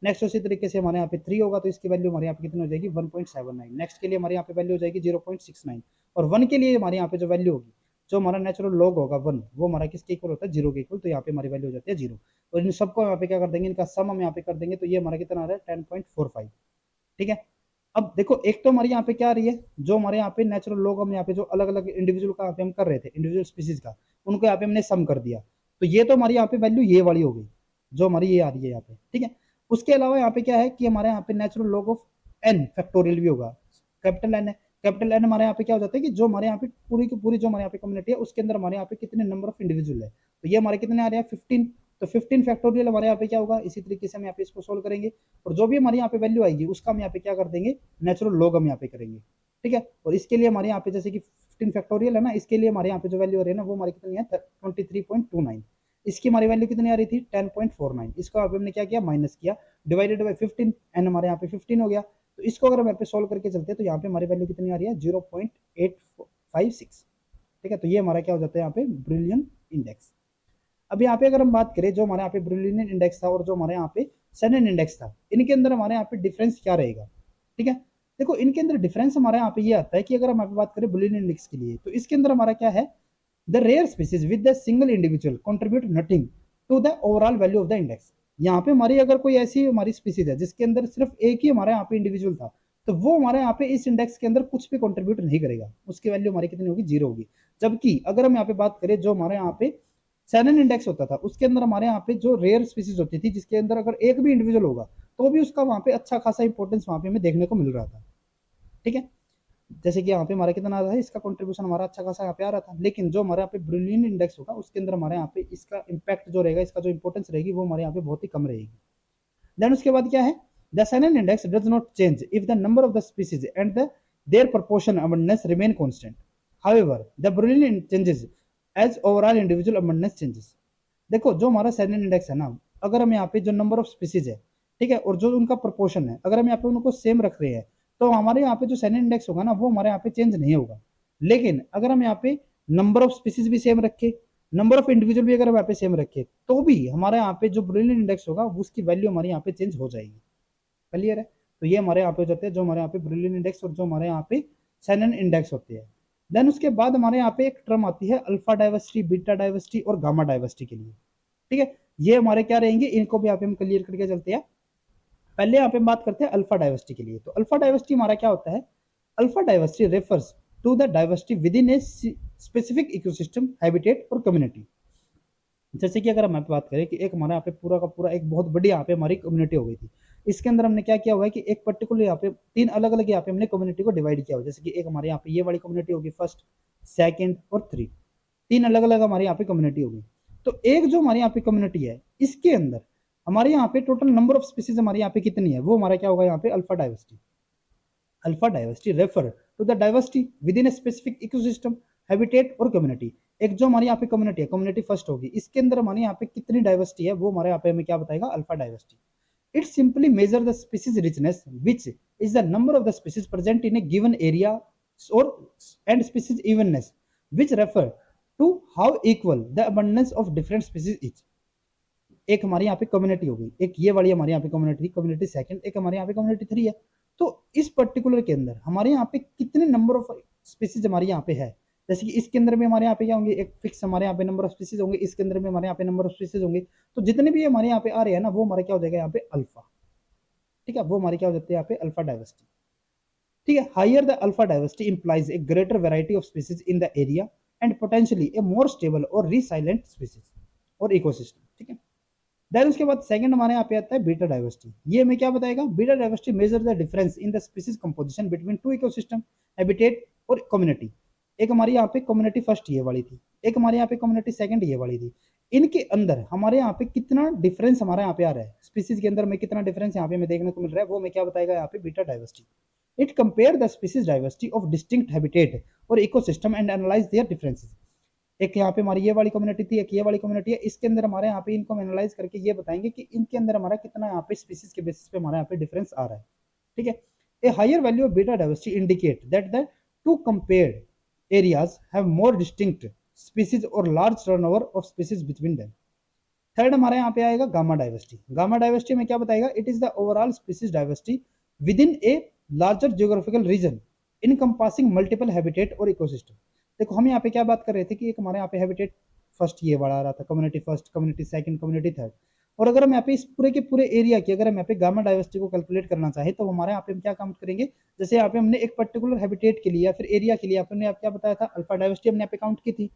नेक्स्ट उसी तरीके से हमारे यहाँ पे 3 होगा तो इसकी वैल्यू हमारे यहाँ पे कितनी हो जाएगी 1.79। नेक्स्ट के लिए हमारे यहाँ पे वैल्यू हो जाएगी 0.69 और 1 के लिए हमारे यहाँ पे जो वैल्यू होगी, जो हमारा नेचुरल लॉग होगा 1, वो हमारा किसके इक्वल होता है 0 के इक्वल। तो यहाँ पे हमारी वैल्यू हो जाती है 0 और इन सबको यहाँ पे क्या कर देंगे, इनका सम हम यहाँ पे कर देंगे। तो ये हमारा कितना आ रहा है 10.45। ठीक है, अब देखो एक तो हमारे यहाँ पे क्या आ रही है, जो हमारे यहाँ पे नेचुरल लॉग हम यहाँ पे जो अलग अलग इंडिविजुअल का यहाँ पे हम कर रहे थे, इंडिविजुअल स्पीसीज का, उनको यहाँ पे हमने सम कर दिया। तो ये तो हमारी यहाँ पे वैल्यू ये वाली हो गई जो हमारी ये आ रही है यहाँ पे। ठीक है, उसके अलावा यहाँ पे क्या है कि हमारे यहाँ पे natural log of N factorial भी होगा, कैपिटल एन है। कैपिटल एन हमारे यहाँ पे क्या हो जाता है कि जो हमारे यहाँ पे पूरी की पूरी जो हमारे यहाँ पे कम्युनिटी है उसके अंदर हमारे यहाँ पे कितने नंबर ऑफ इंडिविजुअल है, तो ये हमारे कितने आ रहे हैं 15। तो 15 फैक्टोरियल हमारे यहाँ पे क्या होगा, इसी तरीके से हम यहाँ पे इसको सोल्व करेंगे और जो भी हमारे यहाँ पे वैल्यू आएगी उसका हम यहाँ पे क्या कर देंगे, नेचुरल लॉग हम यहाँ पे करेंगे। ठीक है, और इसके लिए हमारे यहाँ पे जैसे कि 15 फैक्टोरियल है ना, इसके लिए हमारे यहाँ पे जो वैल्यू आ रही है ना वो हमारी कितनी है 23.29। इसकी हमारी वैल्यू कितनी आ रही थी 10.49। इसको हमने क्या किया, माइनस किया, डिवाइडेड बाई 15, एन हमारे यहाँ पे 15 हो गया। तो इसको अगर हम यहाँ पे सोल्व करके चलते हैं तो यहाँ पे हमारी वैल्यू कितनी आ रही है 0.856। ठीक है, तो ये हमारा क्या हो जाता है यहाँ पे ब्रिलियन इंडेक्स। अब यहाँ पे अगर हम बात करें जो हमारे यहाँ पे ब्रिलियन इंडेक्स था और जो हमारे यहाँ पे शनन इंडेक्स था, इनके अंदर हमारे यहाँ पे डिफरेंस क्या रहेगा। ठीक है, देखो इनके अंदर डिफरेंस हमारे यहाँ पे ये आता है कि अगर हम यहाँ पे बात करें ब्रिलियन इंडेक्स के लिए तो इसके अंदर हमारा क्या है, the rare species with the single individual contribute nothing to the overall value of the index. यहाँ पे हमारी अगर कोई ऐसी हमारी स्पीसीज है जिसके अंदर सिर्फ एक ही हमारे यहाँ पे इंडिविजुअल था, तो वो हमारे यहाँ पे इस इंडेक्स के अंदर कुछ भी कंट्रीब्यूट नहीं करेगा, उसकी वैल्यू हमारी कितनी होगी 0 होगी। जबकि अगर हम यहाँ पे बात करें जो हमारे यहाँ पे शैनन इंडेक्स होता था उसके अंदर हमारे यहाँ पे जो रेयर स्पीसीज होती थी जिसके अंदर अगर एक भी इंडिविजुअल होगा तो भी उसका वहाँ पे अच्छा खासा इंपॉर्टेंस वहाँ पे हमें देखने को मिल रहा था। ठीक है, जैसे कि यहाँ पे हमारा कितना आ रहा है, इसका कंट्रीब्यूशन हमारा अच्छा खासा यहाँ पे आ रहा था, लेकिन जो हमारे यहाँ पे ब्रिलियन इंडेक्स होगा उसके अंदर हमारे यहाँ पे इसका इम्पैक्ट जो रहेगा, इसका जो इंपॉर्टेंस रहेगी वो हमारे यहाँ पे बहुत ही कम रहेगी। देन उसके बाद क्या है, the Shannon index does not change if the number of the species and their proportion abundance remain constant. However, the Brillouin changes as overall individual abundance changes. देखो जो हमारा Shannon index है ना, अगर हम यहाँ पे जो नंबर ऑफ स्पीसीज है, ठीक है, और जो उनका प्रोपोर्शन है, अगर हम यहाँ पे उनको सेम रख रहे हैं तो हमारे यहाँ पे जो Shannon index होगा ना वो हमारे यहाँ पे चेंज नहीं होगा। लेकिन अगर हम यहाँ पे नंबर ऑफ स्पीसीज भी सेम रखे, नंबर ऑफ इंडिविजुअल भी अगर हम यहाँ पे सेम रखे, तो भी हमारे यहाँ पे जो ब्रिलियन इंडेक्स होगा उसकी वैल्यू हमारे यहाँ पे चेंज हो जाएगी। क्लियर है? तो ये हमारे यहाँ पे जाते हैं जो हमारे यहाँ पे ब्रिलियन इंडेक्स और जो हमारे यहाँ पे Shannon इंडेक्स होते हैं। देन उसके बाद हमारे यहाँ पे एक टर्म आती है अल्फा डाइवर्सिटी, बीटा डाइवर्सिटी और गामा डाइवर्सिटी के लिए। ठीक है, ये हमारे क्या रहेंगे, इनको भी यहाँ पे हम क्लियर करके चलते हैं। पहले यहाँ पे बात करते हैं अल्फा डाइवर्सिटी के लिए। तो अल्फा डाइवर्सिटी हमारा क्या होता है, alpha diversity refers to the diversity within a specific ecosystem, habitat और कम्युनिटी। जैसे कि अगर हम यहाँ पे बात करें कि एक हमारे यहाँ पे पूरा का पूरा एक बहुत बड़ी यहाँ पे हमारी कम्युनिटी हो गई थी, इसके अंदर हमने क्या किया हुआ है कि एक पर्टिकुलर यहाँ पे 3 अलग अलग यहाँ पे हमने कम्युनिटी को डिवाइड किया हुआ है। जैसे कि एक हमारे यहाँ पे ये वाली कम्युनिटी होगी, फर्स्ट, सेकंड और 3, 3 अलग अलग हमारे यहाँ पे कम्युनिटी होगी। तो एक जो हमारे यहाँ पे कम्युनिटी है, इसके अंदर हमारे यहाँ पे टोटल नंबर ऑफ स्पीसीज हमारे यहाँ पे कितनी है, वो हमारा क्या होगा यहाँ पे alpha diversity. Alpha diversity refer to the diversity within a specific ecosystem, habitat और कम्युनिटी। एक जो हमारी यहाँ पे कम्युनिटी है, कम्युनिटी फर्स्ट होगी, इसके अंदर हमारे यहाँ पे कितनी डाइवर्सिटी है वो हमारे यहाँ पे हमें क्या बताएगा, alpha diversity. It simply measures the species richness, which is the number of the species present in a given area, or and species evenness, which refer to how equal the abundance of different species is. एक हमारे यहाँ पे community हो गई, एक ये वाली हमारे यहाँ पे कम्युनिटी, कम्युनिटी सेकंड, एक हमारे यहाँ पे कम्युनिटी 3 है। तो इस पर्टिकुलर के अंदर हमारे यहाँ पे कितने नंबर ऑफ स्पीसीज हमारे यहाँ पे है, जैसे कि इसके अंदर भी हमारे यहाँ पे क्या होंगे, एक फिक्स हमारे यहाँ पे नंबर ऑफ स्पीसीज होंगे, इसके अंदर भी हमारे यहाँ पे नंबर ऑफ स्पीसीज होंगे। तो जितने भी हमारे यहाँ पे आ रहे हैं ना, वो हमारा क्या हो जाएगा यहाँ पे अल्फा। ठीक है, वो हमारे क्या हो जाते हैं यहाँ पे अल्फा डाइवर्सिटी। ठीक है, higher the alpha diversity implies a greater variety of species in the area and potentially a more stable और रिसाइलेंट स्पीसीज और इकोसिस्टम। ठीक है, देन उसके बाद सेकंड हमारे यहाँ पे आता है बीटा डाइवर्सिटी। ये हमें क्या बताएगा, beta diversity measure the difference in the species composition between two ecosystem, habitat और कम्युनिटी। एक हमारी यहाँ पे कम्युनिटी फर्स्ट ये वाली थी, एक हमारे यहाँ पे कम्युनिटी सेकंड ये वाली थी। इनके अंदर हमारे यहाँ पे कितना डिफरेंस हमारे यहाँ पे आ रहा है, स्पीसीज के अंदर में कितना डिफरेंस यहाँ पे हमें देखने को मिल रहा है, वो हमें क्या बताएगा यहाँ पे beta diversity. It compare the species diversity of distinct habitat और ecosystem and analyse their differences. एक यहाँ पे हमारी ये वाली कम्युनिटी थी, एक ये वाली कम्युनिटी है, इसके अंदर हमारे यहाँ पे इनको एनालाइज करके ये बताएंगे कि इनके अंदर हमारा कितना यहाँ पे स्पीसीज के बेसिस पे हमारे यहाँ पे डिफरेंस आ रहा है। ठीक है, a higher value of beta diversity indicate that the two compared areas have more distinct species or large turnover of species between them. Third हमारे यहाँ पे आएगा गामा डाइवर्सिटी। गामा डाइवर्सिटी में क्या बताएगा, it is the overall species diversity within a larger geographical region encompassing multiple habitat और ecosystem. देखो हम यहाँ पे क्या बात कर रहे थे कि एक हमारे यहाँ पे हैबिटेट फर्स्ट ये वाला आ रहा था, community first, community second, community third. और अगर हम यहाँ पे इस पूरे के पूरे एरिया की अगर हम यहाँ पे गामा डाइवर्सिटी को कैलकुलेट करना चाहे तो हमारे यहाँ पे हम क्या काउंट करेंगे, जैसे यहाँ पे हमने एक पर्टिकुलर हैबिटेट के लिए या फिर एरिया के लिए आपने आप क्या बताया था, अल्फा डाइवर्सिटी हमने यहाँ पे काउंट की थी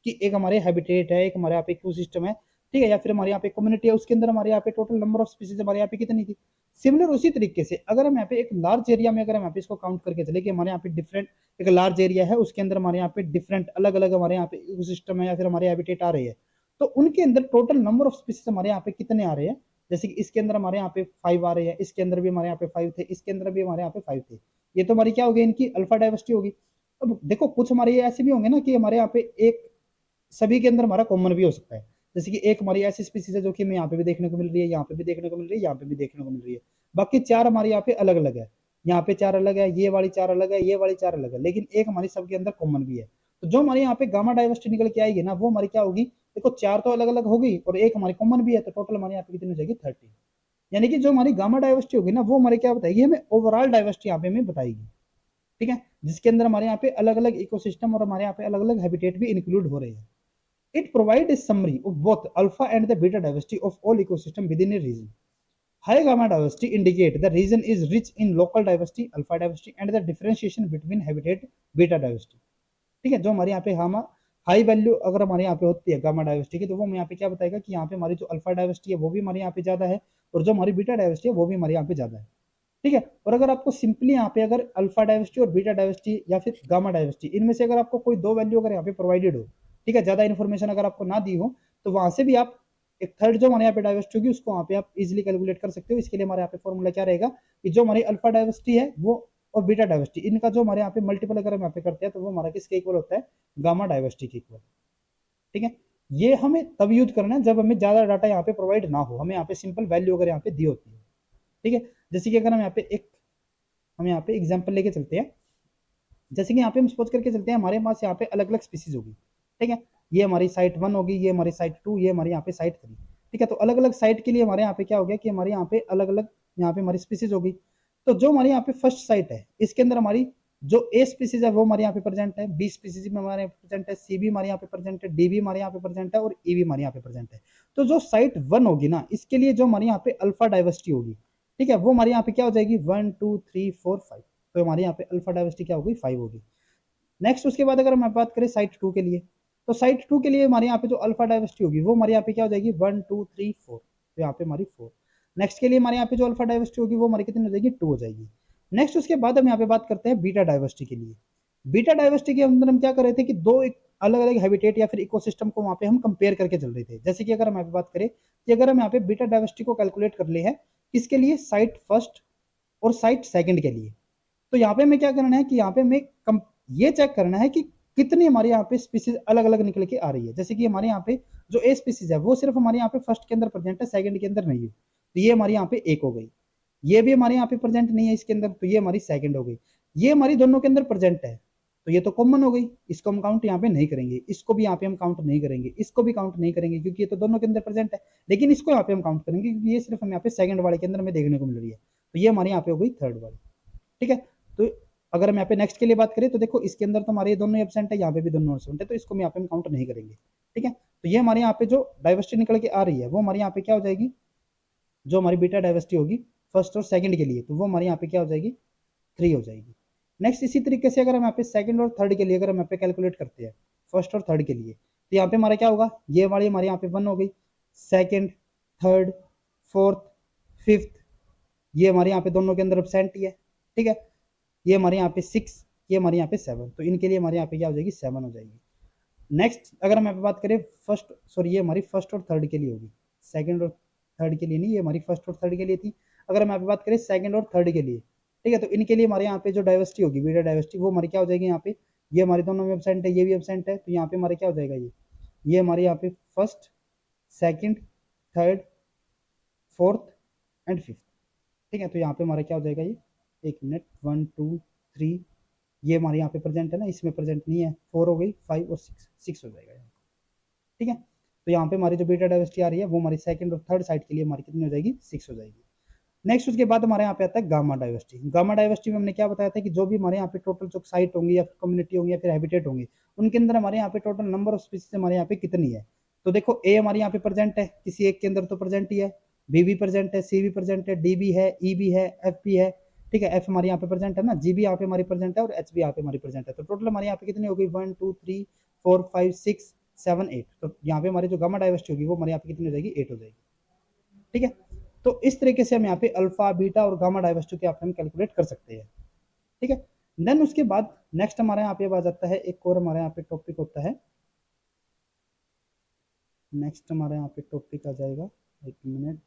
कि एक हमारे हैबिटेट है, एक हमारे यहाँ पे इकोसिस्टम है, ठीक है, या फिर हमारे यहाँ पे कम्युनिटी है, उसके अंदर हमारे यहाँ पे टोटल नंबर ऑफ स्पीसीज हमारे यहाँ पे कितनी थी। सिमिलर उसी तरीके से अगर हम यहाँ पे एक लार्ज एरिया में अगर हम यहाँ पे इसको काउंट करके चले कि हमारे यहाँ पे डिफरेंट एक लार्ज एरिया है, उसके अंदर हमारे यहाँ पे डिफरेंट अलग अलग हमारे यहाँ पे इकोसिस्टम है या फिर हमारे हैबिटेट आ रही है, तो उनके अंदर टोटल नंबर ऑफ स्पीसीज हमारे यहाँ पे कितने आ रहे हैं। जैसे कि इसके अंदर हमारे यहाँ पे 5 आ रहे हैं, इसके अंदर भी हमारे यहाँ पे 5 थे, इसके अंदर भी हमारे यहाँ पे 5 थे। ये तो हमारी क्या होगी, इनकी अल्फा डाइवर्सिटी होगी। अब देखो कुछ हमारे ये ऐसे भी होंगे ना कि हमारे यहाँ पे एक सभी के अंदर हमारा कॉमन भी हो सकता है। जैसे कि एक हमारी ऐसी स्पीसीज है जो कि हमें यहाँ पे भी देखने को मिल रही है, यहाँ पे भी देखने को मिल रही है, यहाँ पे भी देखने को मिल रही है। बाकी 4 हमारे यहाँ पे अलग अलग है, यहाँ पे 4 अलग है, ये वाली 4 अलग है, ये वाली 4 अलग है, लेकिन एक हमारी सबके अंदर कॉमन भी है। तो जो हमारे यहाँ पे गामा डाइवर्सिटी निकल के आएगी ना, वो हमारी क्या होगी, देखो 4 तो अलग अलग होगी और एक हमारी कॉमन भी है, तो टोटल हमारे यहाँ पे कितनी हो जाएगी 30। यानी कि जो हमारी गामा डाइवर्सिटी होगी ना, वो हमारे क्या बताएगी, हमें ओवरऑल डाइवर्सिटी यहाँ पे हमें बताएगी। ठीक है, जिसके अंदर हमारे यहाँ पे अलग अलग इकोसिस्टम और हमारे यहाँ पे अलग अलग हैबिटेट भी इंक्लूड हो रहे हैं। It provides a summary of both alpha and the beta diversity of all ecosystem within a region. High gamma diversity indicate the region is rich in local diversity, alpha diversity, and the differentiation between habitat, beta diversity. ठीक है, जो हमारे यहाँ पे हम high value अगर हमारे यहाँ पे होती है गामा डाइवर्सिटी की, तो वो हमें यहाँ पे क्या बताएगा कि यहाँ पे हमारी जो अल्फा डाइवर्सिटी है वो भी हमारे यहाँ पे ज्यादा है और जो हमारी बीटा डाइवर्सिटी है वो भी हमारे यहाँ पे ज्यादा है। ठीक है। और अगर आपको सिंपली यहाँ पे अगर अल्फा डाइवर्सिटी और बीटा डाइवर्सिटी या फिर गामा डाइवर्सिटी, इनमें से अगर आपको कोई 2 वैल्यू अगर यहाँ पे प्रोवाइडेड हो, ठीक है, ज्यादा इन्फॉर्मेशन अगर आपको ना दी हो, तो वहां से भी आप एक थर्ड जो हमारे यहाँ पे डाइवर्सिटी होगी उसको वहाँ पे आप इजिली कैलकुलेट कर सकते हो। इसके लिए हमारे यहाँ पे फॉर्मूला क्या रहेगा कि जो हमारी अल्फा डाइवर्सिटी है वो और बीटा डाइवर्सिटी, इनका जो हमारे यहाँ पे मल्टीपल अगर हम यहाँ पे करते हैं तो वो हमारा किसके इक्वल होता है, गामा डाइवर्सिटी के इक्वल। ठीक है, ये हमें तब यूज करना है जब हमें ज्यादा डाटा यहाँ पे प्रोवाइड ना हो, हमें यहाँ पे सिंपल वैल्यू अगर यहाँ पे दी होती है। ठीक है, जैसे कि अगर हम यहाँ पे एग्जाम्पल लेके चलते हैं, जैसे कि यहाँ पे हम सपोज करके चलते हैं हमारे पास यहाँ पे अलग अलग स्पीसीज होगी। ठीक है, ये हमारी साइट 1 होगी, ये हमारी साइट 2, ये हमारे यहाँ पे साइट 3। ठीक है, तो अलग अलग साइट के लिए हमारे यहाँ पे क्या हो गया कि हमारे यहाँ पे अलग अलग यहाँ पे हमारी स्पीसीज होगी। तो जो हमारे यहाँ पे फर्स्ट साइट है इसके अंदर हमारी जो ए स्पीसीज है वो हमारे यहाँ पे प्रेजेंट है, बी स्पीसीज में हमारे यहाँ पे प्रेजेंट है, सी भी हमारे यहाँ पे प्रेजेंट है, डी भी हमारे यहाँ पे प्रेजेंट है और ई भी हमारे यहाँ पे प्रेजेंट है। तो जो साइट 1 होगी ना, इसके लिए जो हमारे यहाँ पे अल्फा डाइवर्सिटी होगी, ठीक है, वो हमारे यहाँ पे क्या हो जाएगी 1 2 3 4 5। तो हमारे यहाँ पे अल्फा डाइवर्सिटी क्या होगी 5 होगी। नेक्स्ट उसके बाद अगर हम बात करें साइट 2 के लिए, तो साइट 2 के लिए हमारे यहाँ पे जो अल्फा डाइवर्सिटी होगी वो हमारे यहाँ पे क्या हो जाएगी 1 2 3 4। तो यहाँ पे हमारी 4। नेक्स्ट के लिए हमारे यहाँ पे जो अल्फा डाइवर्सिटी होगी वो हमारी कितनी हो जाएगी 2 हो जाएगी। नेक्स्ट उसके बाद हम यहाँ पे बात करते हैं बीटा डाइवर्सिटी के लिए। बीटा डाइवर्सिटी के अंदर हम क्या कर रहे थे कि दो एक अलग अलग हैबिटेट या फिर इकोसिस्टम को वहाँ पे हम कंपेयर करके चल रहे थे। जैसे कि अगर हम यहाँ पे बात करें कि अगर हम यहाँ पे बीटा डाइवर्सिटी को कैलकुलेट कर ले हैं किसके लिए, साइट फर्स्ट और साइट सेकंड के लिए, तो यहाँ पे हमें क्या करना है कि यहाँ पे हमें ये चेक करना है कि कितनी हमारे यहाँ पे स्पीसीज अलग अलग निकल के आ रही है। जैसे कि हमारे यहाँ पे जो ए स्पीसीज है वो सिर्फ हमारे यहाँ पे फर्स्ट के अंदर प्रेजेंट है, सेकंड के अंदर नहीं है, तो ये हमारे यहाँ पे एक हो गई। ये भी हमारे यहाँ पे प्रेजेंट नहीं है इसके अंदर, तो ये हमारी सेकंड हो गई। ये हमारी दोनों के अंदर प्रेजेंट है, तो ये तो कॉमन हो गई, इसको हम काउंट यहाँ पे नहीं करेंगे, इसको भी यहाँ पे हम काउंट नहीं करेंगे, इसको भी काउंट नहीं करेंगे क्योंकि ये तो दोनों के अंदर प्रेजेंट है। लेकिन इसको यहाँ पे हम काउंट करेंगे क्योंकि ये सिर्फ हम यहाँ पे सेकंड वाले के अंदर हमें देखने को मिल रही है, तो ये हमारे यहाँ पे हो गई थर्ड वाली। ठीक है, तो अगर हम यहाँ पे नेक्स्ट के लिए बात करें तो देखो इसके अंदर तो हमारे ये दोनों एब्सेंट है, यहाँ पे भी दोनों एब्सेंट है, तो इसको हम यहाँ पे हम काउंट नहीं करेंगे। ठीक है, तो ये हमारे यहाँ पे जो डाइवर्सिटी निकल के आ रही है वो हमारे यहाँ पे क्या हो जाएगी, जो हमारी बीटा डाइवर्सिटी होगी फर्स्ट और सेकंड के लिए, तो वो हमारे यहाँ पे क्या हो जाएगी 3 हो जाएगी। नेक्स्ट इसी तरीके से अगर हम यहाँ पे सेकंड और थर्ड के लिए अगर हम यहाँ पे कैलकुलेट करते हैं फर्स्ट और थर्ड के लिए, तो यहाँ पे हमारा क्या होगा, ये वाली हमारे यहाँ पे 1 हो गई, सेकंड, थर्ड, फोर्थ, फिफ्थ, ये हमारे यहाँ पे दोनों के अंदर एब्सेंट ही है। ठीक है, ये हमारे यहाँ पे 6, ये हमारे यहाँ पे 7, तो इनके लिए हमारे यहाँ पे क्या हो जाएगी 7 हो जाएगी। नेक्स्ट अगर हम यहाँ पे बात करें फर्स्ट, सॉरी ये हमारी फर्स्ट और थर्ड के लिए होगी, सेकंड और थर्ड के लिए नहीं, ये हमारी फर्स्ट और थर्ड के लिए थी। अगर हम यहाँ पे बात करें सेकंड और थर्ड के लिए, ठीक है, तो इनके लिए हमारे यहाँ पे जो डाइवर्सिटी होगी बीटा डाइवर्सिटी वो हमारी क्या हो जाएगी, यहाँ पे ये हमारे दोनों में एब्सेंट है, ये भी एब्सेंट है, तो यहाँ पे हमारे क्या हो जाएगा, ये हमारे यहाँ पे first, second, third, fourth and fifth. ठीक है, तो यहाँ पे हमारा क्या हो जाएगा, ये एक मिनट 1 2 3, ये हमारे यहाँ पे प्रेजेंट है ना, इसमें प्रेजेंट नहीं है, 4 हो गई, 5 और 6 हो जाएगा यहाँ। ठीक है, तो यहाँ पे हमारी जो बीटा डाइवर्सिटी आ रही है वो हमारी सेकंड और थर्ड साइड के लिए हमारी कितनी हो जाएगी 6 हो जाएगी। नेक्स्ट उसके बाद हमारे यहाँ पे आता है गामा डाइवर्सिटी। गामा डाइवर्सिटी में हमने क्या बताया था कि जो भी हमारे यहाँ पे टोटल जो साइट होंगी या फिर कम्युनिटी होंगी या फिर हैबिटेट होंगे उनके अंदर हमारे यहाँ पे टोटल नंबर ऑफ स्पीसीज हमारे यहाँ पे कितनी है। तो देखो ए हमारे यहाँ पे प्रेजेंट है, किसी एक के अंदर तो प्रेजेंट ही है, बी भी प्रेजेंट है, सी भी प्रेजेंट है, डी भी है, ई भी है, एफ भी है। ठीक है, एफ हमारे यहाँ पे प्रेजेंट है ना, जी भी यहाँ पे हमारी प्रेजेंट है और एच भी यहाँ पे हमारी प्रेजेंट है। तो टोटल हमारे यहाँ पे कितनी होगी 1 2 3 4 5 6 7 8। तो यहाँ पे हमारी जो गामा डाइवर्सिटी होगी वो हमारे यहाँ पे कितनी हो जाएगी 8 हो जाएगी। ठीक है, तो इस तरीके से हम यहाँ पे अल्फा बीटा और गामा डाइवर्सिटी के हम कैलकुलेट कर सकते हैं। ठीक है, देन उसके बाद नेक्स्ट हमारे यहाँ पे आ जाता है एक और हमारे यहाँ पे टॉपिक होता है, नेक्स्ट हमारे यहाँ पे टॉपिक आ जाएगा, एक मिनट,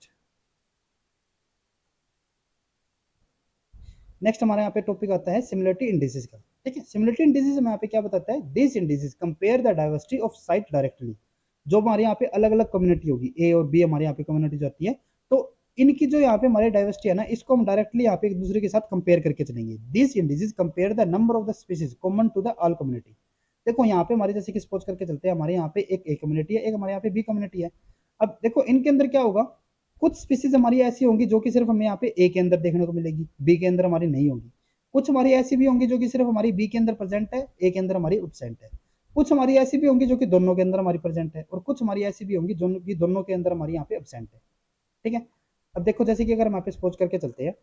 नेक्स्ट हमारे यहाँ पे टॉपिक आता है सिमिलरिटी इंडिसेस का। ठीक है, सिमिलरिटी इंडिसेस में यहाँ पे क्या बताता है, this indices compare the diversity of site directly. जो हमारे यहाँ पे अलग अलग कम्युनिटी होगी, ए और बी हमारे यहाँ पे कम्युनिटी जाती है, तो इनकी जो यहाँ पे हमारी डाइवर्सिटी है ना, इसको हम डायरेक्टली यहाँ पे एक दूसरे के साथ कंपेयर करके चलेंगे। This indices compare the number of the species common to the all community. देखो यहाँ पे हमारे जैसे कि सपोज करके चलते हैं, हमारे यहाँ पे एक ए कम्युनिटी है, एक हमारे यहाँ पे बी कम्युनिटी है। अब देखो इनके अंदर क्या होगा, कुछ स्पीसीज हमारी ऐसी होंगी जो कि सिर्फ हमें यहाँ पे ए के अंदर देखने को मिलेगी, बी के अंदर हमारी नहीं होगी। कुछ हमारी ऐसी भी होंगी जो कि सिर्फ हमारी बी के अंदर प्रेजेंट है, ए के अंदर हमारी एब्सेंट है। कुछ हमारी ऐसी भी होंगी जो कि दोनों के अंदर हमारी प्रेजेंट है, और कुछ हमारी ऐसी भी होंगी जो कि दोनों के अंदर हमारी यहाँ पे एब्सेंट है। ठीक है, अब देखो जैसे कि अगर हम यहाँ पे सपोज करके चलते हैं,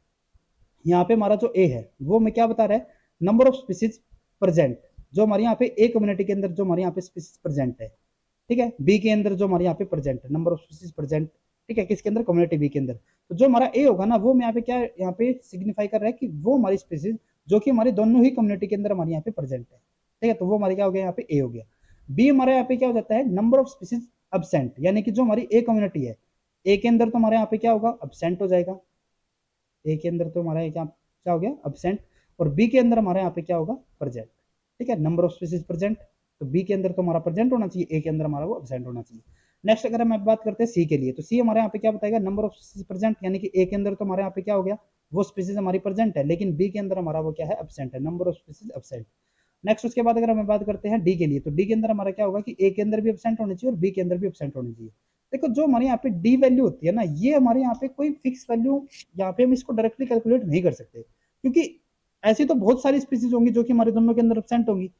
यहाँ पे हमारा जो ए है वो हमें क्या बता रहा है, नंबर ऑफ स्पीसीज प्रेजेंट, जो हमारे यहाँ पे ए कम्युनिटी के अंदर जो हमारे यहाँ पे स्पीसीज प्रेजेंट है। ठीक है, बी के अंदर जो हमारे यहाँ पे प्रेजेंट है, नंबर ऑफ स्पीसीज प्रेजेंट ठीक है, किसके अंदर, कम्युनिटी बी के अंदर। तो जो हमारा ए होगा ना, वो मैं यहाँ पे क्या, यहाँ पे सिग्निफाई कर रहा है कि वो हमारी स्पीसीज जो कि हमारे दोनों ही कम्युनिटी के अंदर हमारे यहाँ पे प्रेजेंट है। ठीक है, तो वो हमारे क्या हो गया, यहाँ पे ए हो गया। बी हमारे यहाँ पे क्या हो जाता है, नंबर ऑफ स्पीसीज अब्सेंट, यानी कि जो हमारी ए कम्युनिटी है, ए के अंदर तो हमारे यहाँ पे क्या होगा, अब्सेंट हो जाएगा। ए के अंदर तो हमारा क्या क्या हो गया, अब्सेंट। और बी के अंदर हमारे यहाँ पे क्या होगा, प्रेजेंट। ठीक है, नंबर ऑफ स्पीसीज प्रेजेंट, तो बी के अंदर तो हमारा प्रेजेंट होना चाहिए, ए के अंदर हमारा वो अब्सेंट होना चाहिए। नेक्स्ट अगर हम बात करते हैं सी के लिए, तो सी हमारे यहाँ पे क्या बताएगा, नंबर ऑफ स्पीसीज प्रेजेंट, यानी कि ए के अंदर तो हमारे यहाँ पे क्या हो गया, वो स्पीसीज हमारी प्रेजेंट है, लेकिन बी के अंदर हमारा वो क्या है, अब्सेंट है, number of species absent. Next उसके बाद अगर हम बात करते हैं डी के लिए, तो डी के अंदर हमारा क्या होगा कि ए के अंदर भी एब्सेंट होनी चाहिए और बी के अंदर भी एब्सेंट होनी चाहिए। देखो जो हमारे यहाँ पे डी वैल्यू होती है ना, ये हमारे यहाँ पे कोई फिक्स वैल्यू, यहाँ पे हम इसको डायरेक्टली कैलकुलेट नहीं कर सकते, क्योंकि ऐसी तो बहुत सारी स्पीसीज होंगी जो कि हमारे दोनों के अंदर एब्सेंट होंगी।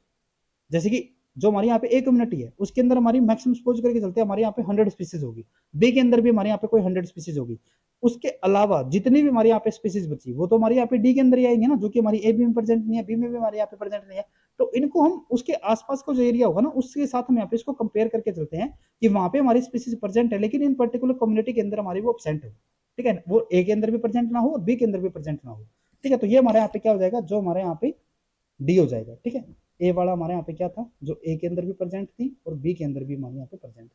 जैसे कि जो हमारे यहाँ पे ए कम्युनिटी है, उसके अंदर हमारी मैक्सिमम सपोज करके चलते हैं, हमारे यहाँ पे 100 स्पीसीज होगी, बी के अंदर भी हमारे यहाँ पे कोई 100 स्पीसीज होगी। उसके अलावा जितनी भी हमारे यहाँ पे स्पीसीज बची, वो तो हमारे यहाँ पे डी के अंदर ही आएंगे ना, जो कि हमारी ए बी में प्रेजेंट नहीं है, बी में भी हमारे यहाँ पे प्रेजेंट नहीं है। तो इनको हम उसके आसपास का जो एरिया होगा ना, उसके साथ हम यहाँ पे इसको कंपेयर करके चलते हैं कि वहां पे हमारी स्पीसीज प्रेजेंट है, लेकिन इन पर्टिकुलर कम्युनिटी के अंदर हमारी वो एब्सेंट हो। ठीक है, वो ए के अंदर भी प्रेजेंट ना हो और बी के अंदर भी प्रेजेंट ना हो। ठीक है, तो ये हमारे यहाँ पे क्या हो जाएगा, जो हमारे यहाँ पे डी हो जाएगा। ठीक है, ए वाला हमारे यहाँ पे क्या था, जो ए के अंदर भी प्रेजेंट थी और बी के अंदर भी हमारे यहाँ पे प्रेजेंट।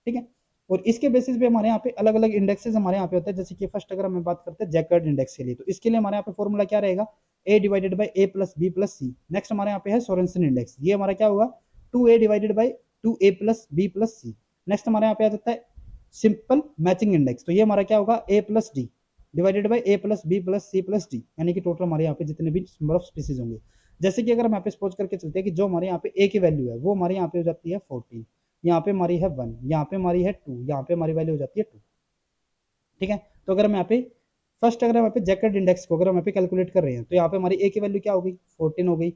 ठीक है, और इसके बेसिस पे हमारे यहाँ पे अलग अलग इंडेक्सेस हमारे यहाँ पे होते हैं। जैसे कि फर्स्ट अगर हम बात करते हैं जैकर्ड इंडेक्स के लिए, तो इसके लिए हमारे यहाँ पे फॉर्मूला क्या रहेगा, a divided by a plus B plus C. Next हमारे यहाँ पे है सोरेनसन इंडेक्स, ये हमारा क्या होगा, 2a divided by 2a plus B plus C. Next हमारे यहाँ पे आ जाता है सिंपल मैचिंग इंडेक्स, तो ये हमारा क्या होगा, a plus d divided by a plus B plus c plus d, यानी कि टोटल हमारे यहाँ पे जितने भी नंबर ऑफ स्पीसीज होंगे। जैसे कि अगर हम यहाँ पे सपोज करके चलते हैं कि जो हमारे यहाँ पे ए की वैल्यू है, वो हमारे यहाँ पे हो जाती है 14, यहाँ पे हमारी है 1, यहाँ पे हमारी है 2, यहाँ पे हमारी वैल्यू हो जाती है 2। ठीक है, तो अगर हम यहाँ पे फर्स्ट अगर हम यहाँ पे जैकर्ड इंडेक्स को अगर हम यहाँ पे कैलकुलेट कर रहे हैं, तो यहाँ पे हमारी ए की वैल्यू क्या हो गई, 14 हो गई।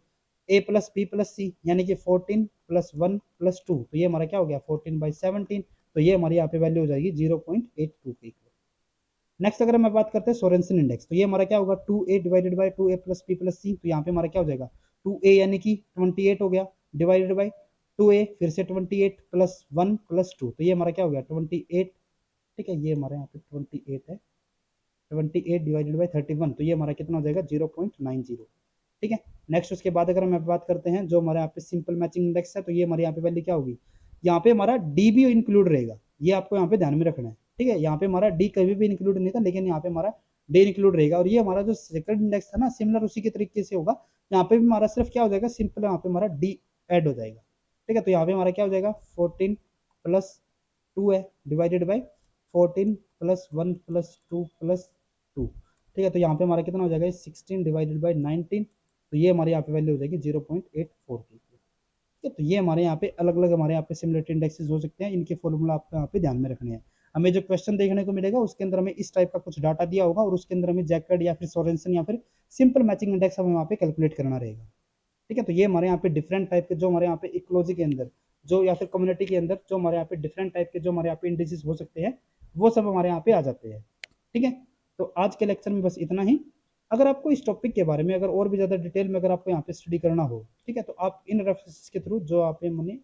ए प्लस बी प्लस सी, यानी कि 14 प्लस 1 प्लस 2, तो ये हमारा क्या हो गया, 14/17, तो ये हमारी यहाँ पे वैल्यू हो जाएगी 0.82 के। नेक्स्ट अगर हम बात करते हैं सोरेनसन इंडेक्स, तो ये हमारा क्या होगा, 2a divided by 2a plus B plus c, तो यहाँ पे हमारा क्या हो जाएगा, 2a यानी कि 28 हो गया, डिवाइडेड बाई 2a फिर से 28 प्लस 1 प्लस 2, तो ये हमारा क्या हो गया 28। ठीक है, ये हमारे यहाँ पे 28 है, 28 डिवाइडेड बाई 31, तो ये हमारा कितना हो जाएगा 0.90। ठीक है, नेक्स्ट उसके बाद अगर हम बात करते हैं जो हमारे यहाँ पे सिंपल मैचिंग इंडेक्स है, तो ये हमारे यहाँ पे वैल्यू क्या होगी, यहाँ पे हमारा डी भी इंक्लूड रहेगा, ये आपको यहाँ पे ध्यान में रखना है। ठीक है, यहाँ पे हमारा डी कभी भी इंक्लूड नहीं था, लेकिन यहाँ पे हमारा डी इंक्लूड रहेगा, और ये हमारा जो सेकंड इंडेक्स था ना, सिमिलर उसी के तरीके से होगा, यहाँ पे भी हमारा सिर्फ क्या हो जाएगा, सिंपल यहाँ पे हमारा डी एड हो जाएगा। ठीक है, तो यहाँ पे हमारा क्या हो जाएगा 14 प्लस 2 है divided by 14 plus 1 plus 2 plus 2। ठीक है, तो यहाँ पे हमारा कितना हो जाएगा 16 डिवाइडेड बाई 19, तो ये हमारे यहाँ पे वैल्यू हो जाएगी 0.84 की। ठीक है, तो ये हमारे यहाँ पे अलग अलग हमारे यहाँ पे सिमिलरिटी इंडेक्सेस हो सकते हैं, इनके फॉर्मूला आपको यहाँ पे ध्यान में रखने हैं। हमें जो क्वेश्चन देखने को मिलेगा उसके अंदर हमें इस टाइप का कुछ डाटा दिया होगा, और उसके अंदर हमें जैकर्ड या फिर सोरेनसन या फिर सिंपल मैचिंग इंडेक्स हमें वहाँ पे कैलकुलेट करना रहेगा। ठीक है, तो ये हमारे यहाँ पे डिफरेंट टाइप के जो हमारे यहाँ पे इकोलॉजी के अंदर जो या फिर कम्युनिटी के अंदर जो हमारे यहाँ पे डिफरेंट टाइप के जो हमारे यहाँ पे इंडिसेस हो सकते हैं, वो सब हमारे यहाँ पे आ जाते हैं। ठीक है, तो आज के लेक्चर में बस इतना ही। अगर आपको इस टॉपिक के बारे में अगर और भी ज़्यादा डिटेल में अगर आपको यहाँ पे स्टडी करना हो, ठीक है, तो आप इन रेफरेंसेस के थ्रू जो आप हमने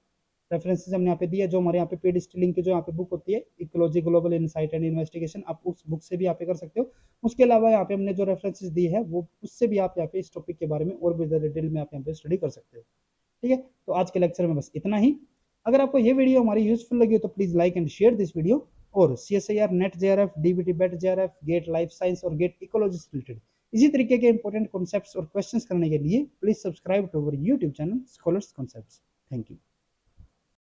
रेफरेंसेस हमने यहाँ पे दिया, जो हमारे यहाँ पे पेड स्टिलिंग की जो यहाँ पे बुक होती है ecology global insight and investigation, आप उस बुक से भी यहाँ पे कर सकते हो। उसके अलावा यहाँ पे हमने जो रेफरेंसेस दी है वो उससे भी आप यहाँ पे इस टॉपिक के बारे में और भी ज़्यादा डिटेल में आप यहाँ पे स्टडी कर सकते हो। ठीक है, तो आज के लेक्चर में बस इतना ही। अगर आपको ये वीडियो हमारी यूजफुल लगी हो तो please like and share this video, और CSIR नेट JRF DBT बेट JRF गेट लाइफ साइंस और गेट इकोलॉजी से रिलेटेड इसी तरीके के इंपॉर्टेंट कॉन्सेप्ट्स और क्वेश्चंस करने के लिए please subscribe to our YouTube channel Scholars Concepts. Thank you.